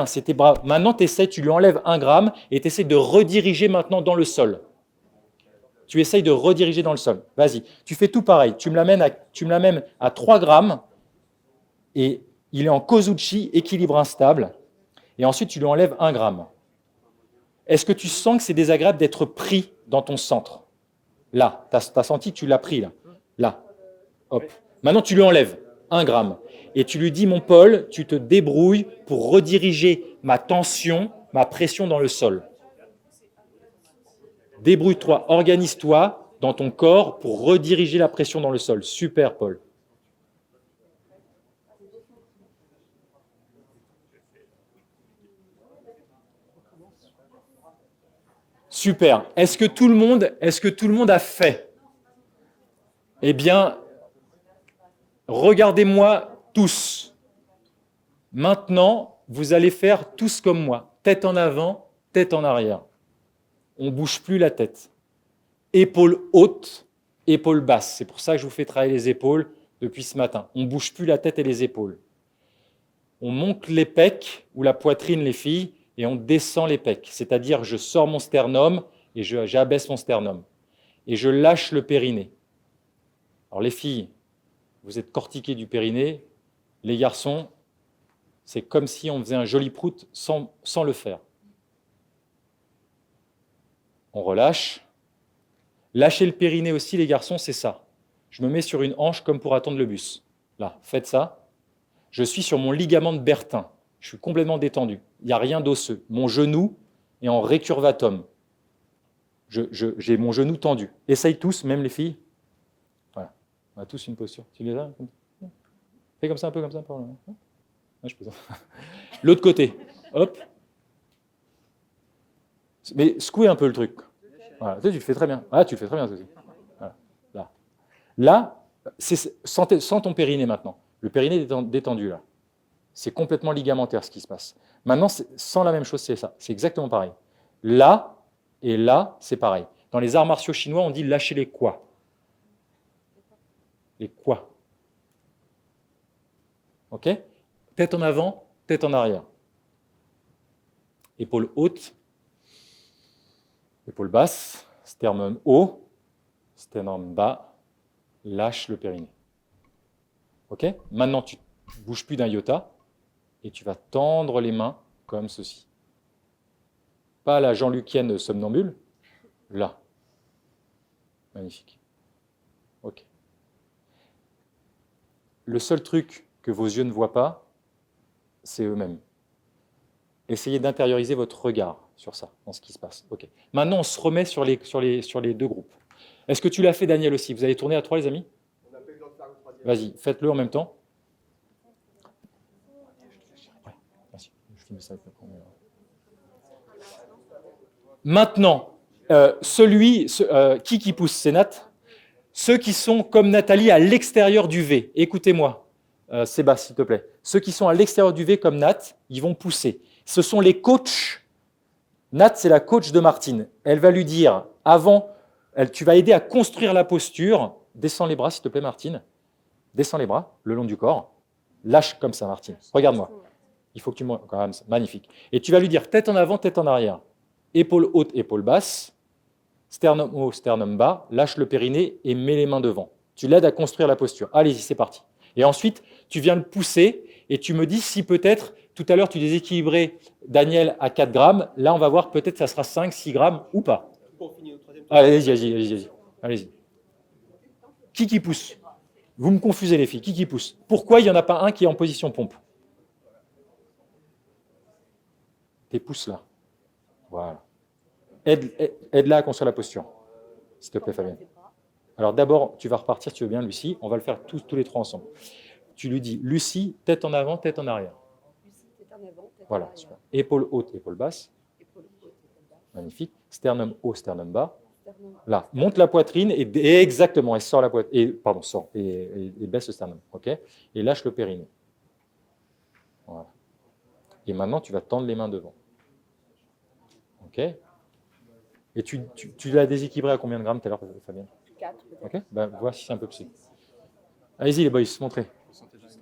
c'était bravo. Maintenant, tu lui enlèves 1 gramme et tu essaies de rediriger maintenant dans le sol. Tu essayes de rediriger dans le sol. Vas-y, tu fais tout pareil. Tu me l'amènes à 3 grammes et il est en Kozuchi, équilibre instable. Et ensuite, tu lui enlèves 1 gramme. Est-ce que tu sens que c'est désagréable d'être pris dans ton centre ? Là, tu as senti que tu l'as pris, là. Là. Hop. Maintenant, tu lui enlèves 1 gramme. Et tu lui dis, mon Paul, tu te débrouilles pour rediriger ma tension, ma pression dans le sol. Débrouille-toi, organise-toi dans ton corps pour rediriger la pression dans le sol. Super, Paul. Super. Est-ce que tout le monde a fait ? Eh bien, regardez-moi tous. Maintenant, vous allez faire tous comme moi. Tête en avant, tête en arrière. On ne bouge plus la tête. Épaules hautes, épaules basses. C'est pour ça que je vous fais travailler les épaules depuis ce matin. On ne bouge plus la tête et les épaules. On monte les pecs ou la poitrine, les filles, et on descend les pecs. C'est-à-dire, je sors mon sternum et j'abaisse mon sternum. Et je lâche le périnée. Alors les filles, vous êtes cortiquées du périnée. Les garçons, c'est comme si on faisait un joli prout sans le faire. On relâche. Lâcher le périnée aussi, les garçons, c'est ça. Je me mets sur une hanche comme pour attendre le bus. Là, faites ça. Je suis sur mon ligament de Bertin. Je suis complètement détendu. Il n'y a rien d'osseux. Mon genou est en récurvatum. J'ai mon genou tendu. Essaye tous, même les filles. Voilà. On a tous une posture. Tu les as? Fais comme ça, un peu comme ça. Ouais, je peux ça. L'autre côté. Hop. Mais secouez un peu le truc. Voilà. Tu le fais très bien. Ah, tu le fais très bien aussi. Voilà. Là, c'est sans ton périnée maintenant. Le périnée est détendu là. C'est complètement ligamentaire ce qui se passe. Maintenant, sans la même chose, c'est ça. C'est exactement pareil. Là et là, c'est pareil. Dans les arts martiaux chinois, on dit lâcher les quoi. Les quoi. Ok? Tête en avant, tête en arrière. Épaule haute, épaule basse, sternum haut, sternum bas, lâche le périnée. Ok? Maintenant, tu ne bouges plus d'un iota et tu vas tendre les mains comme ceci. Pas la Jean-Lucienne somnambule, là. Magnifique. Ok. Le seul truc que vos yeux ne voient pas, c'est eux-mêmes. Essayez d'intérioriser votre regard sur ça, dans ce qui se passe. Ok. Maintenant, on se remet sur les deux groupes. Est-ce que tu l'as fait, Daniel, aussi? Vous allez tourner à 3, les amis? On n'a pas eu le temps de faire le troisième. Vas-y, faites-le en même temps. Ouais, merci. Je finis ça avec le premier. Maintenant, qui pousse? C'est Nat. Ceux qui sont, comme Nathalie, à l'extérieur du V. Écoutez-moi, Sébastien, s'il te plaît. Ceux qui sont à l'extérieur du V, comme Nat, ils vont pousser. Ce sont les coachs. Nat, c'est la coach de Martine. Elle va lui dire, tu vas aider à construire la posture. Descends les bras, s'il te plaît, Martine. Descends les bras, le long du corps. Lâche comme ça, Martine. Regarde-moi. Il faut que tu me... Quand même, magnifique. Et tu vas lui dire tête en avant, tête en arrière. Épaule haute, épaule basse. Sternum haut, sternum bas. Lâche le périnée et mets les mains devant. Tu l'aides à construire la posture. Allez-y, c'est parti. Et ensuite, tu viens le pousser et tu me dis si peut-être, tout à l'heure, tu déséquilibrais Daniel à 4 grammes. Là, on va voir, peut-être ça sera 5, 6 grammes ou pas. Allez-y. Allez-y. Qui pousse? Vous me confusez, les filles. Qui pousse? Pourquoi il n'y en a pas un qui est en position pompe? Tes pouces là. Voilà. Aide-la à construire la posture. S'il te plaît, Fabienne. Alors d'abord, tu vas repartir, tu veux bien, Lucie. On va le faire tous les trois ensemble. Tu lui dis, Lucie, tête en avant, tête en arrière. Lucie, tête en avant, tête en Voilà, arrière. super. Épaule haute, épaule basse. Épaule haute, épaule basse. Magnifique. Sternum haut, sternum bas. Sternum. Là, monte la poitrine et exactement, et sort la poitrine. Et baisse le sternum. Ok. Et lâche le périnée. Voilà. Et maintenant, tu vas tendre les mains devant. Ok. Et tu l'as déséquilibré à combien de grammes tout à l'heure, Fabien? 4 peut-être. Ok. Ben, vois si c'est un peu psy. Allez-y, les boys, montrez.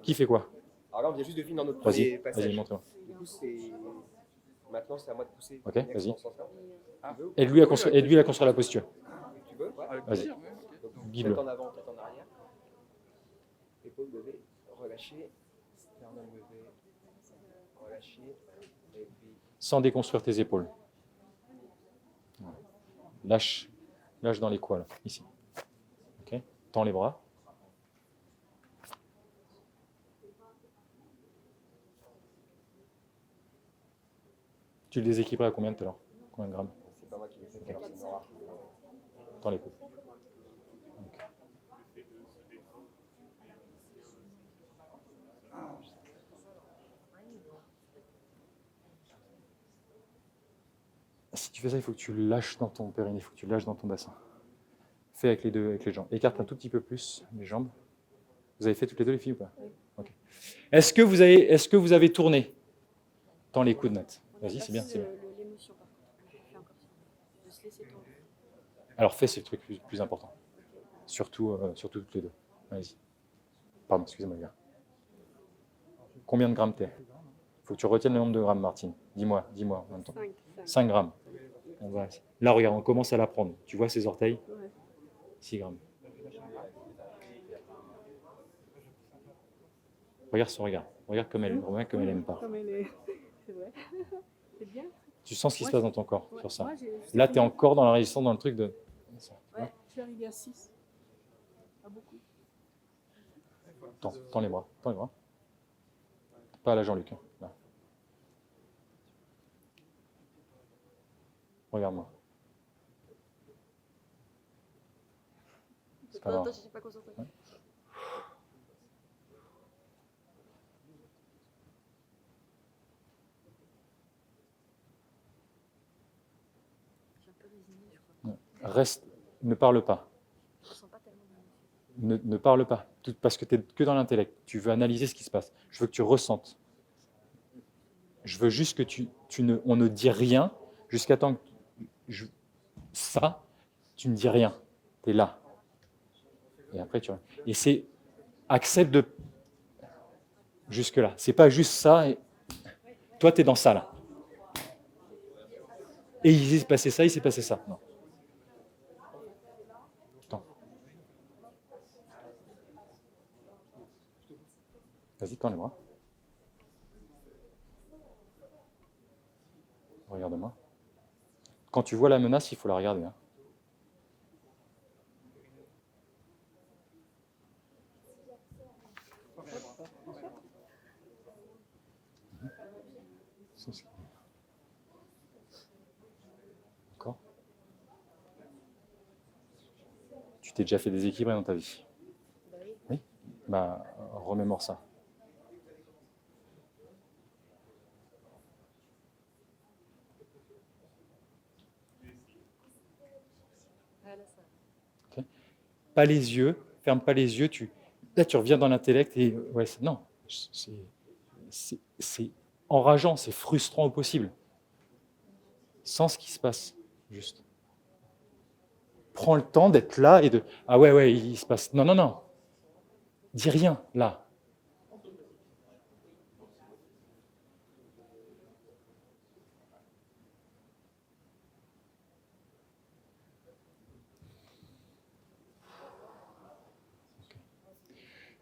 Qui fait quoi? Alors là, on vient juste de finir notre Vas-y, premier passage. vas-y, montre-moi. Du coup, maintenant, c'est à moi de pousser. Ok, Next vas-y. dans ce sens-là. Tu veux ou Aide-lui à construire la posture. tu veux? Ouais. Avec Vas-y. plaisir, ouais, ok. Donc, Guide-le. tête en avant, tête en arrière. Épaule levée, relâchée. Sternum levé, relâché. Et puis, Sans déconstruire tes épaules. Voilà. Lâche dans les coins, là, ici. Ok. Tends les bras. Tu le déséquilibrais à combien tout à l'heure? Combien de grammes? c'est pas moi qui l'ai fait, alors c'est Nora. Tends les coudes. Si tu fais ça, il faut que tu lâches dans ton périnée, il faut que tu lâches dans ton bassin. Fais avec les jambes. Écarte un tout petit peu plus les jambes. Vous avez fait toutes les deux, les filles, ou pas? Oui. Ok. Est-ce que vous avez tourné? Tends les coudes, Nat. Vas-y, c'est bien, c'est bien. L'émotion, par contre. Je fais encore ça. De se laisser tomber. Alors fais, c'est le truc plus important. Surtout toutes les deux. Vas-y. Pardon, excusez-moi, gars. Combien de grammes t'es? Il faut que tu retiennes le nombre de grammes, Martine. Dis-moi en même temps. 5. 5 grammes. Là, regarde, on commence à la prendre. Tu vois ses orteils? Ouais. 6 grammes. Regarde son regard. Regarde comme elle aime pas. Comme elle est. C'est vrai. C'est bien. Tu sens ce qui se passe dans ton corps sur ça. Moi, Là, tu es encore dans la résistance, dans le truc de... Ouais. suis arrivée à 6. Pas beaucoup. Tends les bras. Tends les bras. Pas à la Jean-Luc. Hein. Là. Regarde-moi. C'est pas grave. Je suis pas concentrée. Ouais. Reste, ne parle pas. Ne parle pas, parce que tu es que dans l'intellect. Tu veux analyser ce qui se passe. Je veux que tu ressentes. Je veux juste que on ne dit rien jusqu'à temps que ça, tu ne dis rien. Tu es là. Et après, et c'est accepte de jusque-là. C'est pas juste ça. Et toi, tu es dans ça, là. Et il s'est passé ça, il s'est passé ça. Non. Attends. Vas-y, tends les bras. Regarde-moi. Quand tu vois la menace, il faut la regarder. Hein. D'accord. Tu t'es déjà fait déséquilibrer dans ta vie? Oui. Bah, remémore ça. Okay. Pas les yeux, ferme pas les yeux. Là, tu reviens dans l'intellect et ouais, non, c'est enrageant, c'est frustrant au possible. Sans ce qui se passe, juste. Prends le temps d'être là et de ah ouais, il se passe. Non, non, non. Dis rien là.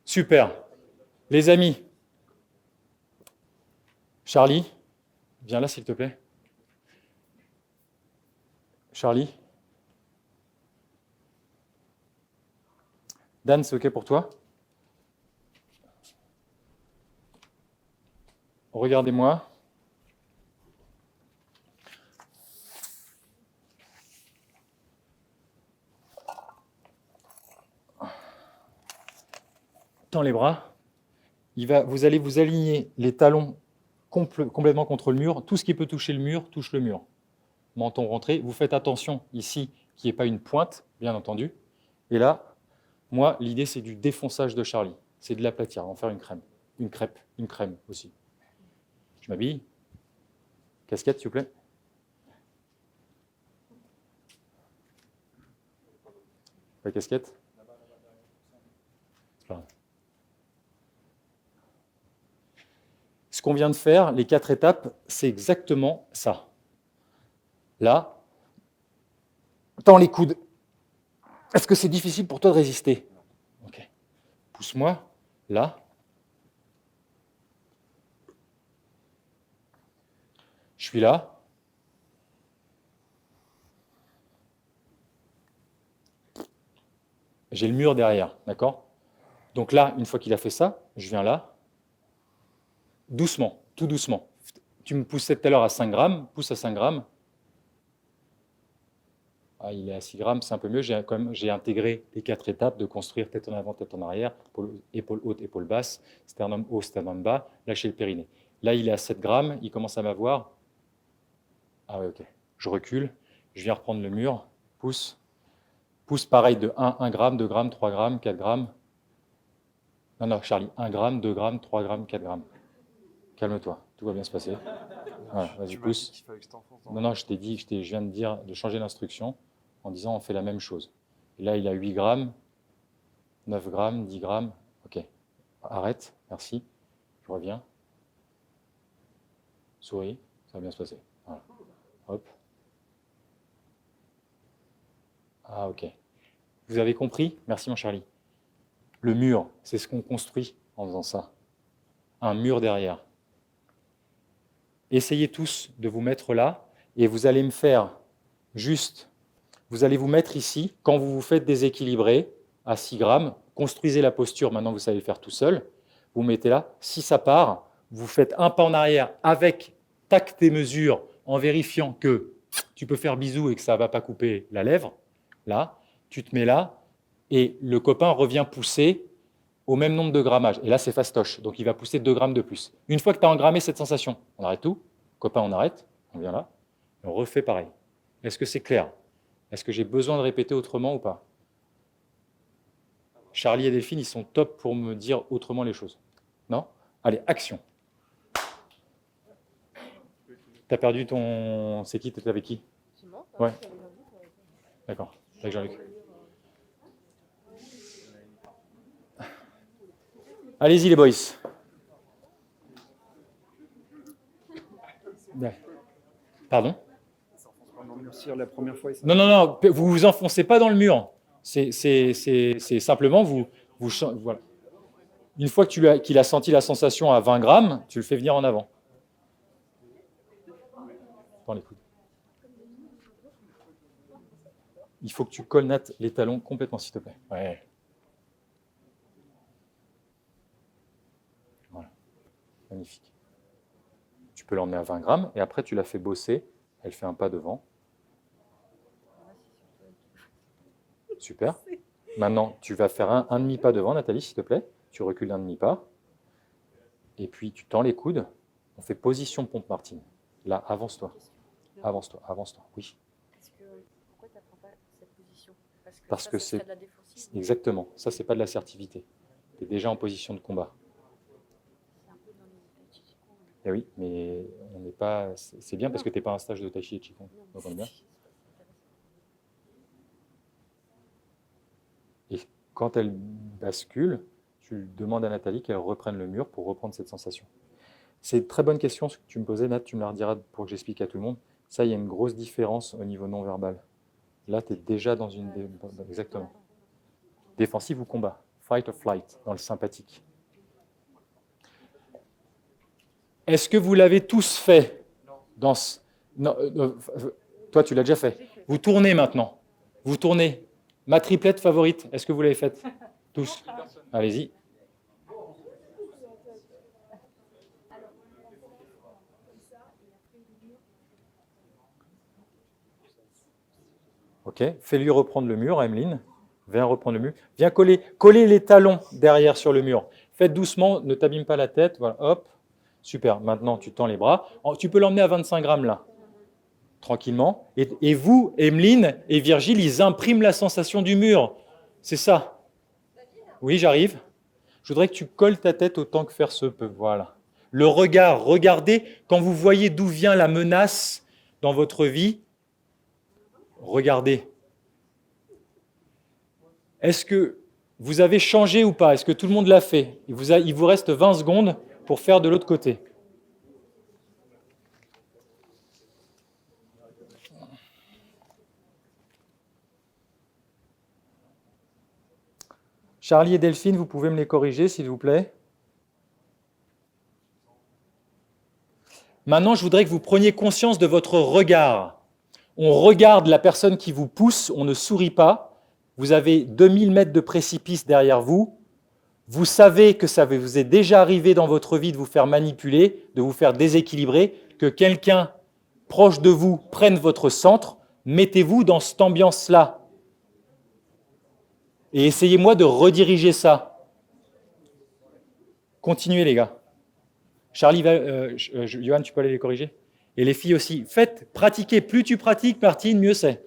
Super. Les amis, Charlie, viens là s'il te plaît. Charlie. Dan, c'est OK pour toi? Regardez-moi. Tends les bras. Vous allez vous aligner les talons complètement contre le mur. Tout ce qui peut toucher le mur, touche le mur. Menton rentré. Vous faites attention ici qu'il n'y ait pas une pointe, bien entendu. Et là, moi, l'idée, c'est du défonçage de Charlie. C'est de l'aplatir, en faire une crème. Une crêpe, une crème aussi. Je m'habille. Casquette, s'il vous plaît. La casquette. C'est pas grave. Ce qu'on vient de faire, les 4 étapes, c'est exactement ça. Là, tends les coudes. Est-ce que c'est difficile pour toi de résister? Ok. Pousse-moi. Là. Je suis là. J'ai le mur derrière, d'accord? Donc là, une fois qu'il a fait ça, je viens là. Doucement, tout doucement. Tu me poussais tout à l'heure à 5 grammes, pousse à 5 grammes. Ah, il est à 6 grammes, c'est un peu mieux. J'ai intégré les 4 étapes de construire tête en avant, tête en arrière, épaule haute, épaule basse, sternum haut, sternum bas, lâcher le périnée. Là, il est à 7 grammes, il commence à m'avoir. Ah ouais, ok. Je recule, je viens reprendre le mur, pousse. Pousse pareil de 1 gramme, 2 grammes, 3 grammes, 4 grammes. Non, Charlie, 1 gramme, 2 grammes, 3 grammes, 4 grammes. Calme-toi, tout va bien se passer. Voilà, vas-y, pousse. Non, je t'ai dit, je viens de dire de changer l'instruction en disant on fait la même chose. Et là, il a 8 grammes, 9 grammes, 10 grammes. Ok, arrête, merci. Je reviens. Souris, ça va bien se passer. Voilà. Hop. Ah, ok. Vous avez compris? Merci, mon Charlie. Le mur, c'est ce qu'on construit en faisant ça. Un mur derrière. Essayez tous de vous mettre là et vous allez me faire juste, vous allez vous mettre ici, quand vous vous faites déséquilibrer à 6 grammes, construisez la posture, maintenant vous savez le faire tout seul, vous mettez là, si ça part, vous faites un pas en arrière avec tact et mesure en vérifiant que tu peux faire bisou et que ça ne va pas couper la lèvre, là, tu te mets là, et le copain revient pousser au même nombre de grammages. Et là, c'est fastoche, donc il va pousser 2 grammes de plus. Une fois que tu as engrammé cette sensation, on arrête tout, copain, on arrête, on vient là, et on refait pareil. Est-ce que c'est clair? Est-ce que j'ai besoin de répéter autrement ou pas? Charlie et Delphine, ils sont top pour me dire autrement les choses. Non? Allez, action. T'as perdu ton... C'est qui? T'étais avec qui? Ouais. D'accord, avec Jean-Luc. Allez-y les boys. Pardon? La première fois, Non, non, non, vous vous enfoncez pas dans le mur. C'est simplement vous voilà. Une fois que qu'il a senti la sensation à 20 grammes, tu le fais venir en avant. Dans les coudes. Il faut que tu colles, Nat, les talons complètement, s'il te plaît. Ouais. Voilà. Magnifique. Tu peux l'emmener à 20 grammes et après tu la fais bosser. Elle fait un pas devant. Super. Maintenant, tu vas faire un demi-pas devant, Nathalie, s'il te plaît. Tu recules d'un demi-pas. Et puis, tu tends les coudes. On fait position pompe Martine. Là, avance-toi. Avance-toi, avance-toi. Oui. Pourquoi tu n'apprends pas cette position? Parce que ça c'est... serait de la défensive. Exactement. Ça, c'est pas de l'assertivité. Tu es déjà en position de combat. C'est un peu dans les tai chi kung. Eh oui, mais on n'est pas... C'est bien parce que tu n'es pas un stage de tai chi et qigong. Non, Donc, on est bien. Et quand elle bascule, tu demandes à Nathalie qu'elle reprenne le mur pour reprendre cette sensation. C'est une très bonne question ce que tu me posais, Nat, tu me la rediras pour que j'explique à tout le monde. Ça, il y a une grosse différence au niveau non-verbal. Là, tu es déjà dans une... Exactement. Défensive ou combat. Fight or flight, dans le sympathique. Est-ce que vous l'avez tous fait dans ce... Non, toi, tu l'as déjà fait. Vous tournez maintenant. Vous tournez. Ma triplette favorite, est-ce que vous l'avez faite? Tous. Allez-y. Ok, fais-lui reprendre le mur, Emeline. Viens reprendre le mur. Viens coller les talons derrière sur le mur. Faites doucement, ne t'abîme pas la tête. Voilà, hop. Super. Maintenant, tu tends les bras. Tu peux l'emmener à 25 grammes là. Tranquillement. Et vous, Emeline et Virgile, ils impriment la sensation du mur. C'est ça. Oui, j'arrive. Je voudrais que tu colles ta tête autant que faire se peut. Voilà. Le regard, regardez, quand vous voyez d'où vient la menace dans votre vie, regardez. Est-ce que vous avez changé ou pas? Est-ce que tout le monde l'a fait? Il vous reste 20 secondes pour faire de l'autre côté. Charlie et Delphine, vous pouvez me les corriger, s'il vous plaît. Maintenant, je voudrais que vous preniez conscience de votre regard. On regarde la personne qui vous pousse, on ne sourit pas. Vous avez 2000 mètres de précipice derrière vous. Vous savez que ça vous est déjà arrivé dans votre vie de vous faire manipuler, de vous faire déséquilibrer, que quelqu'un proche de vous prenne votre centre. Mettez-vous dans cette ambiance-là. Et essayez-moi de rediriger ça. Continuez, les gars. Charlie, Johan, tu peux aller les corriger? Et les filles aussi. Faites, pratiquez. Plus tu pratiques, Martine, mieux c'est.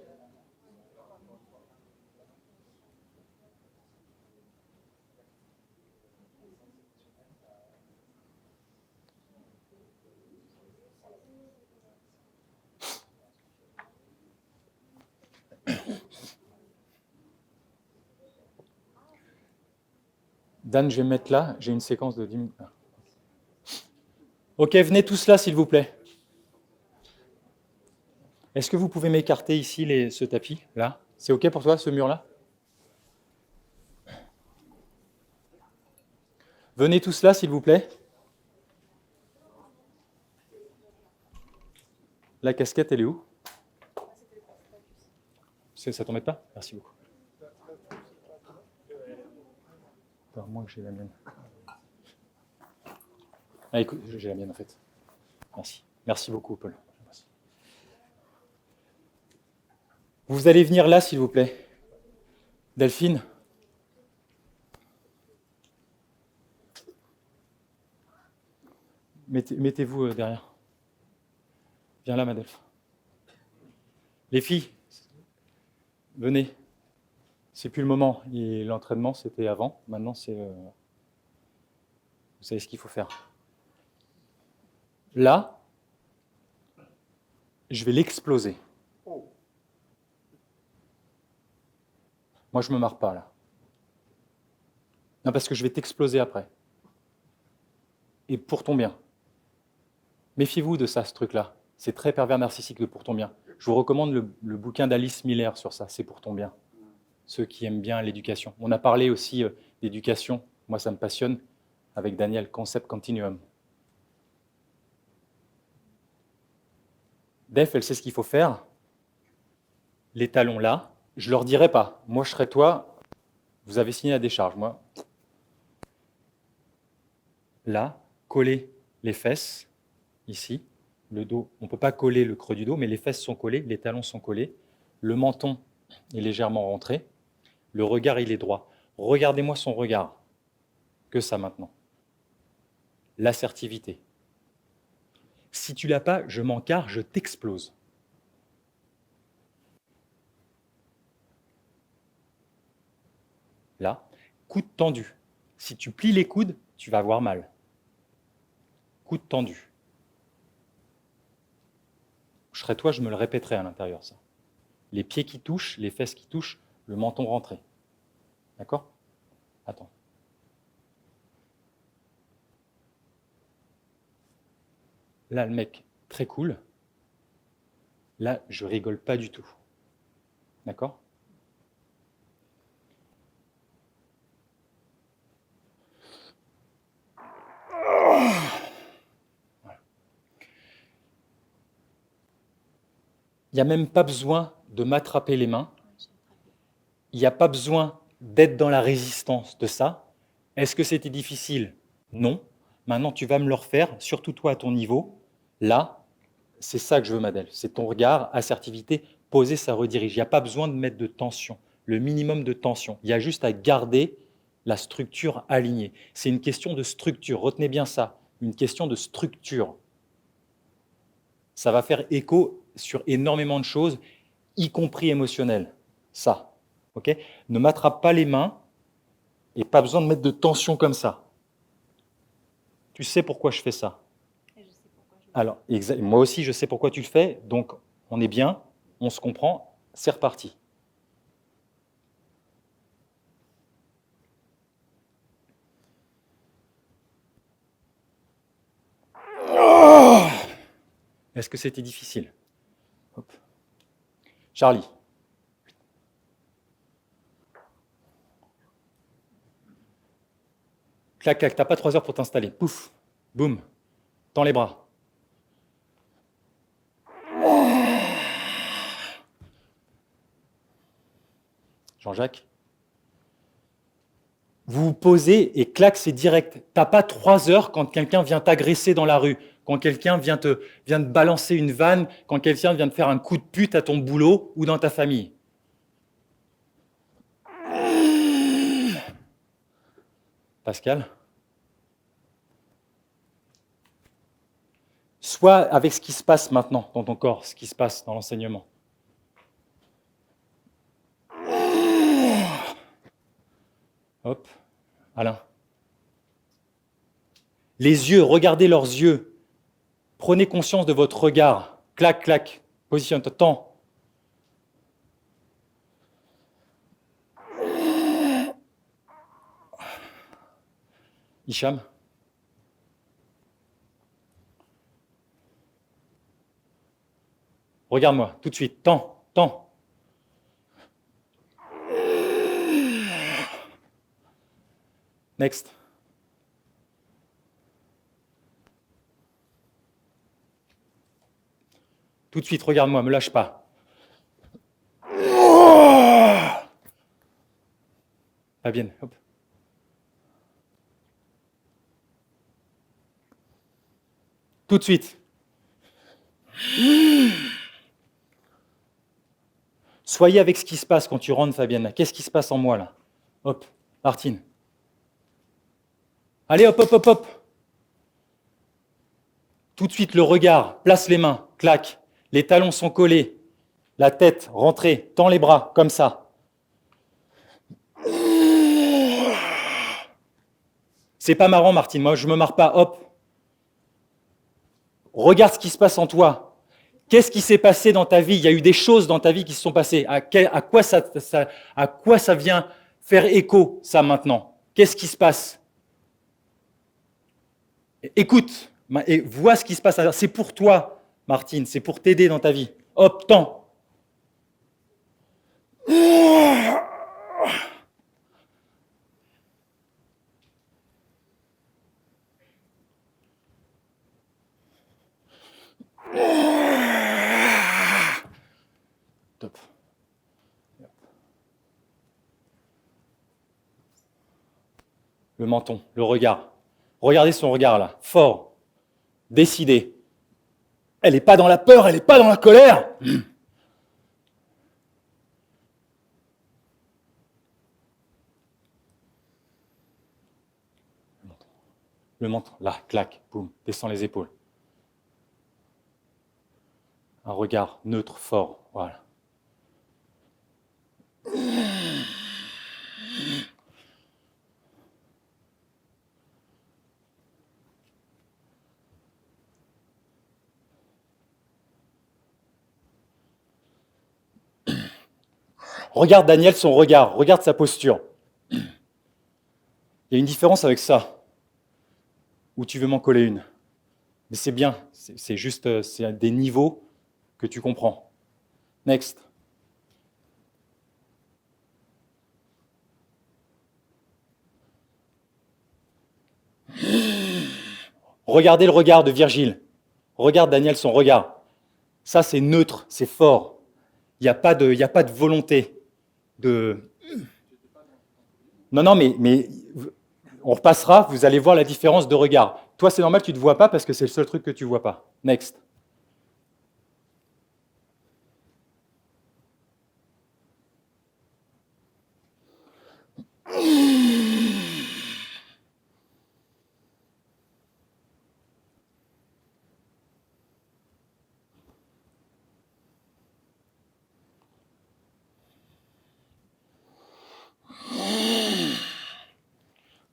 Dan, je vais me mettre là. J'ai une séquence de 10 minutes. Ok, venez tous là, s'il vous plaît. Est-ce que vous pouvez m'écarter ici ce tapis, là? C'est ok pour toi, ce mur-là? Venez tous là, s'il vous plaît. La casquette, elle est où? Ça t'embête pas? Merci beaucoup. Attends, moi que j'ai la mienne. Ah, écoute, j'ai la mienne en fait. Merci. Merci beaucoup, Paul. Merci. Vous allez venir là, s'il vous plaît. Delphine. Mettez-vous derrière. Viens là, ma Delph. Les filles, venez. C'est plus le moment. L'entraînement, c'était avant. Maintenant, c'est... Vous savez ce qu'il faut faire. Là, je vais l'exploser. Moi, je ne me marre pas, là. Non, parce que je vais t'exploser après. Et pour ton bien. Méfiez-vous de ça, ce truc-là. C'est très pervers narcissique de pour ton bien. Je vous recommande le bouquin d'Alice Miller sur ça, c'est pour ton bien. Ceux qui aiment bien l'éducation. On a parlé aussi d'éducation, moi ça me passionne, avec Daniel, Concept Continuum. Def, elle sait ce qu'il faut faire. Les talons là, je ne leur dirai pas. Moi je serai toi, vous avez signé la décharge. Moi, là, coller les fesses, ici, le dos. On ne peut pas coller le creux du dos, mais les fesses sont collées, les talons sont collés, le menton est légèrement rentré, le regard il est droit. Regardez-moi son regard. Que ça maintenant. L'assertivité. Si tu l'as pas, je m'encarre, je t'explose. Là, coude tendu. Si tu plies les coudes, tu vas avoir mal. Coude tendu. Je serais toi, je me le répéterai à l'intérieur, ça. Les pieds qui touchent, les fesses qui touchent, le menton rentré. D'accord? Attends. Là, le mec, très cool. Là, je rigole pas du tout. D'accord? Il n'y a même pas besoin de m'attraper les mains. Il n'y a pas besoin d'être dans la résistance de ça. Est-ce que c'était difficile? Non. Maintenant, tu vas me le refaire, surtout toi à ton niveau. Là, c'est ça que je veux, Madeleine. C'est ton regard, assertivité, poser, ça redirige. Il n'y a pas besoin de mettre de tension, le minimum de tension. Il y a juste à garder la structure alignée. C'est une question de structure. Retenez bien ça, une question de structure. Ça va faire écho sur énormément de choses, y compris émotionnelles. Ça, ok? Ne m'attrape pas les mains et pas besoin de mettre de tension comme ça. Tu sais pourquoi je fais ça? Alors, moi aussi, je sais pourquoi tu le fais, donc on est bien, on se comprend, c'est reparti. Oh, est-ce que c'était difficile? Hop. Charlie. Clac, clac, t'as pas 3 heures pour t'installer. Pouf, boum, tends les bras. Jean-Jacques. Vous vous posez et clac, c'est direct. T'as pas 3 heures quand quelqu'un vient t'agresser dans la rue, quand quelqu'un vient te balancer une vanne, quand quelqu'un vient te faire un coup de pute à ton boulot ou dans ta famille. Pascal? Soit avec ce qui se passe maintenant dans ton corps, ce qui se passe dans l'enseignement. Hop, Alain. Les yeux, regardez leurs yeux. Prenez conscience de votre regard. Clac, clac. Positionne-toi. Temps. Hicham. Regarde-moi, tout de suite. Temps, temps. Next. Tout de suite, regarde-moi, me lâche pas. Fabienne, hop. Tout de suite. Soyez avec ce qui se passe quand tu rentres, Fabienne. Qu'est-ce qui se passe en moi, là? Hop, Martine. Allez, hop, hop, hop, hop. Tout de suite, le regard, place les mains, clac. Les talons sont collés. La tête, rentrée, tends les bras, comme ça. C'est pas marrant, Martine. Moi, je me marre pas. Hop. Regarde ce qui se passe en toi. Qu'est-ce qui s'est passé dans ta vie? Il y a eu des choses dans ta vie qui se sont passées. À quoi ça vient faire écho, ça, maintenant? Qu'est-ce qui se passe? Écoute et vois ce qui se passe. C'est pour toi, Martine. C'est pour t'aider dans ta vie. Hop, tends. Top. Le menton, le regard. Regardez son regard là, fort, décidé. Elle n'est pas dans la peur, elle n'est pas dans la colère. Le menton, là, clac, boum, descend les épaules. Un regard neutre, fort, voilà. Regarde Daniel, son regard, regarde sa posture. Il y a une différence avec ça, où tu veux m'en coller une. Mais c'est bien, c'est juste, c'est des niveaux que tu comprends. Next. Regardez le regard de Virgile. Regarde Daniel, son regard. Ça, c'est neutre, c'est fort. Il n'y a pas de volonté. Non, mais on repassera, vous allez voir la différence de regard. Toi, c'est normal, tu ne te vois pas parce que c'est le seul truc que tu ne vois pas. Next.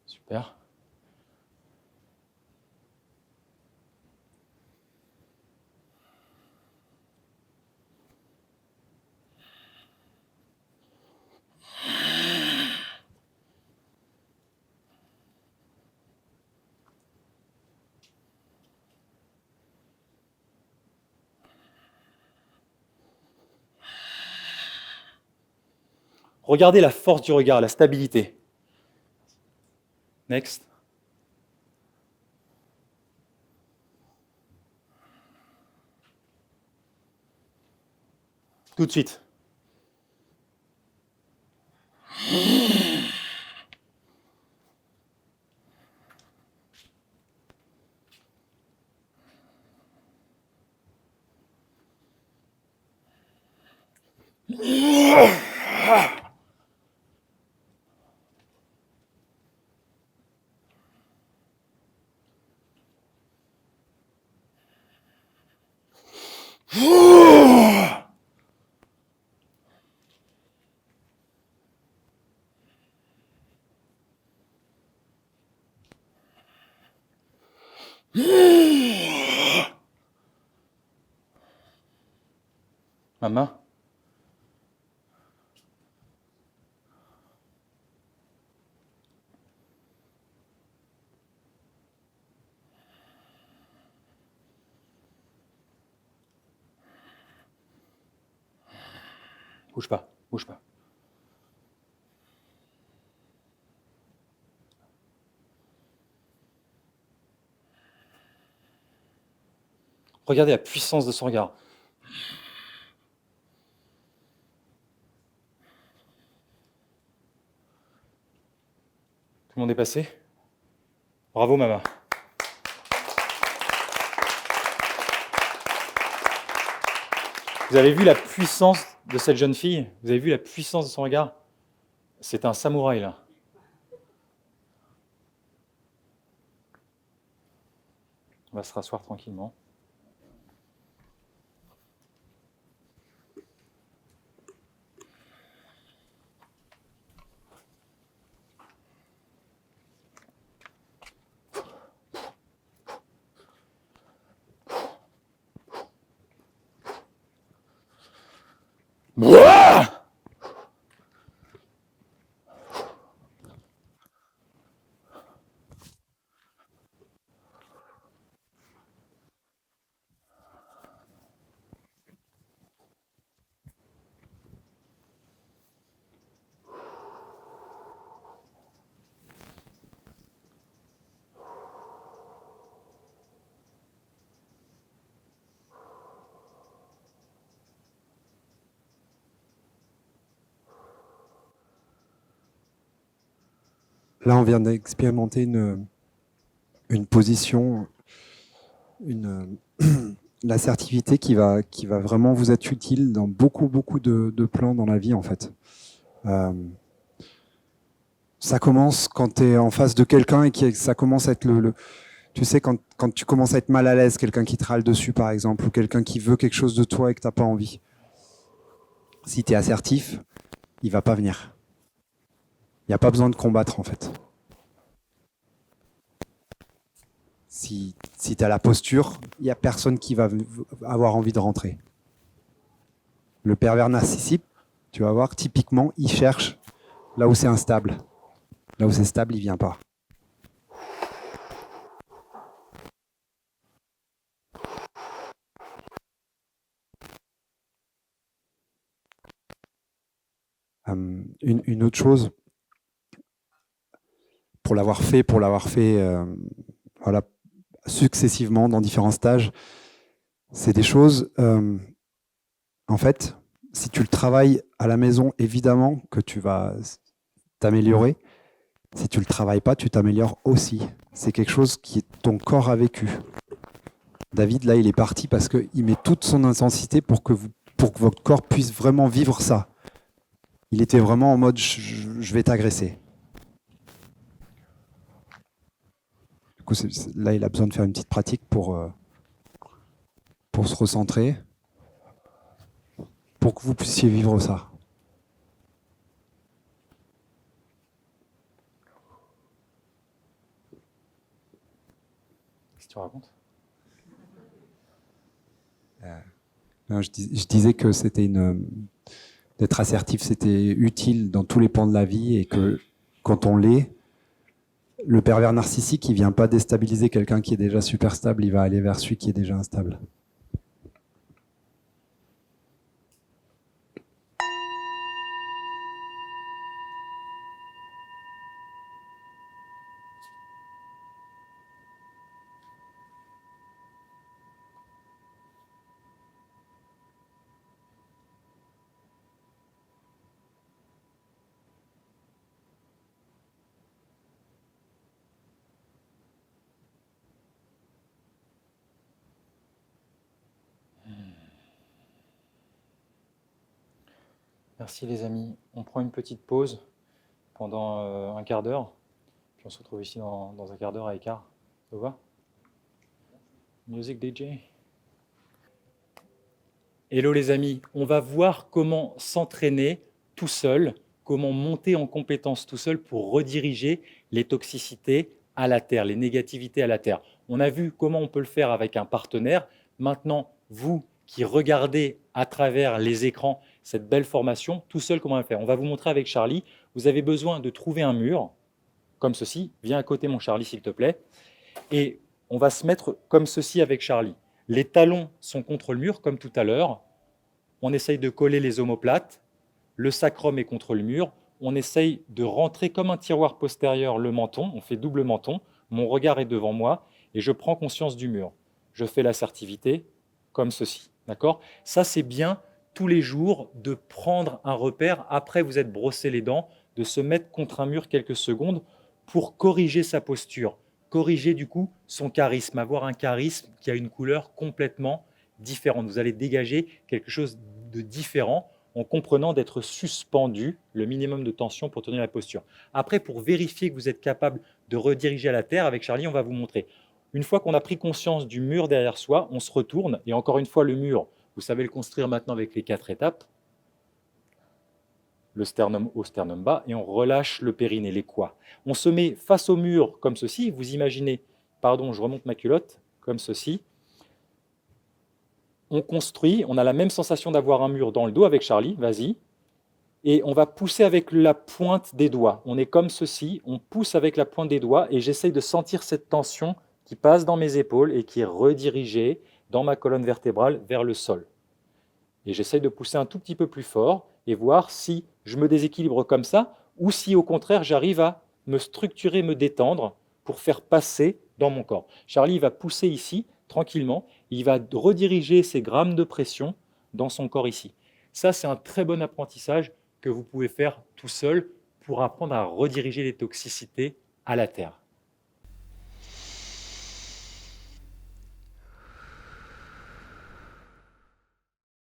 Super. Regardez la force du regard, la stabilité. Next. Tout de suite. Ma main. Bouge pas, bouge pas. Regardez la puissance de son regard. Tout le monde est passé? Bravo, maman. Vous avez vu la puissance de cette jeune fille? Vous avez vu la puissance de son regard? C'est un samouraï, là. On va se rasseoir tranquillement. Ouah! Là, on vient d'expérimenter une position, l'assertivité qui va vraiment vous être utile dans beaucoup de plans dans la vie, en fait. Ça commence quand tu es en face de quelqu'un et que ça commence à être tu sais, quand tu commences à être mal à l'aise, quelqu'un qui te râle dessus, par exemple, ou quelqu'un qui veut quelque chose de toi et que tu n'as pas envie. Si tu es assertif, il ne va pas venir. Il n'y a pas besoin de combattre, en fait. Si tu as la posture, il n'y a personne qui va avoir envie de rentrer. Le pervers narcissique, tu vas voir, typiquement, il cherche là où c'est instable. Là où c'est stable, il ne vient pas. Une autre chose, pour l'avoir fait voilà, successivement dans différents stages, c'est des choses, en fait, si tu le travailles à la maison, évidemment que tu vas t'améliorer. Si tu ne le travailles pas, tu t'améliores aussi. C'est quelque chose que ton corps a vécu. David, là, il est parti parce qu'il met toute son intensité pour que votre corps puisse vraiment vivre ça. Il était vraiment en mode « je vais t'agresser ». Du coup, là, il a besoin de faire une petite pratique pour se recentrer, pour que vous puissiez vivre ça. Qu'est-ce que tu racontes? Non, je disais que c'était d'être assertif, c'était utile dans tous les pans de la vie et que quand on l'est, le pervers narcissique, il ne vient pas déstabiliser quelqu'un qui est déjà super stable, il va aller vers celui qui est déjà instable. Merci les amis. On prend une petite pause pendant un quart d'heure. Puis on se retrouve ici dans un quart d'heure à écart. Ça va? Music DJ. Hello les amis. On va voir comment s'entraîner tout seul, comment monter en compétence tout seul pour rediriger les toxicités à la terre, les négativités à la terre. On a vu comment on peut le faire avec un partenaire. Maintenant, vous qui regardez à travers les écrans cette belle formation, tout seul, comment on va le faire? On va vous montrer avec Charlie. Vous avez besoin de trouver un mur, comme ceci. Viens à côté, mon Charlie, s'il te plaît. Et on va se mettre comme ceci avec Charlie. Les talons sont contre le mur, comme tout à l'heure. On essaye de coller les omoplates. Le sacrum est contre le mur. On essaye de rentrer comme un tiroir postérieur le menton. On fait double menton. Mon regard est devant moi et je prends conscience du mur. Je fais l'assertivité comme ceci. D'accord? Ça, c'est bien tous les jours de prendre un repère. Après, vous êtes brossé les dents, de se mettre contre un mur quelques secondes pour corriger sa posture, corriger du coup son charisme, avoir un charisme qui a une couleur complètement différente. Vous allez dégager quelque chose de différent en comprenant d'être suspendu, le minimum de tension pour tenir la posture. Après, pour vérifier que vous êtes capable de rediriger à la terre, avec Charlie, on va vous montrer. Une fois qu'on a pris conscience du mur derrière soi, on se retourne, et encore une fois, le mur, vous savez le construire maintenant avec les 4 étapes. Le sternum haut, sternum bas, et on relâche le périnée, les quads. On se met face au mur comme ceci, vous imaginez, pardon, je remonte ma culotte, comme ceci. On construit, on a la même sensation d'avoir un mur dans le dos avec Charlie, vas-y, et on va pousser avec la pointe des doigts. On est comme ceci, on pousse avec la pointe des doigts, et j'essaye de sentir cette tension qui passe dans mes épaules et qui est redirigée dans ma colonne vertébrale vers le sol. Et j'essaye de pousser un tout petit peu plus fort et voir si je me déséquilibre comme ça ou si au contraire j'arrive à me structurer, me détendre pour faire passer dans mon corps. Charlie va pousser ici tranquillement, il va rediriger ses grammes de pression dans son corps ici. Ça, c'est un très bon apprentissage que vous pouvez faire tout seul pour apprendre à rediriger les toxicités à la terre.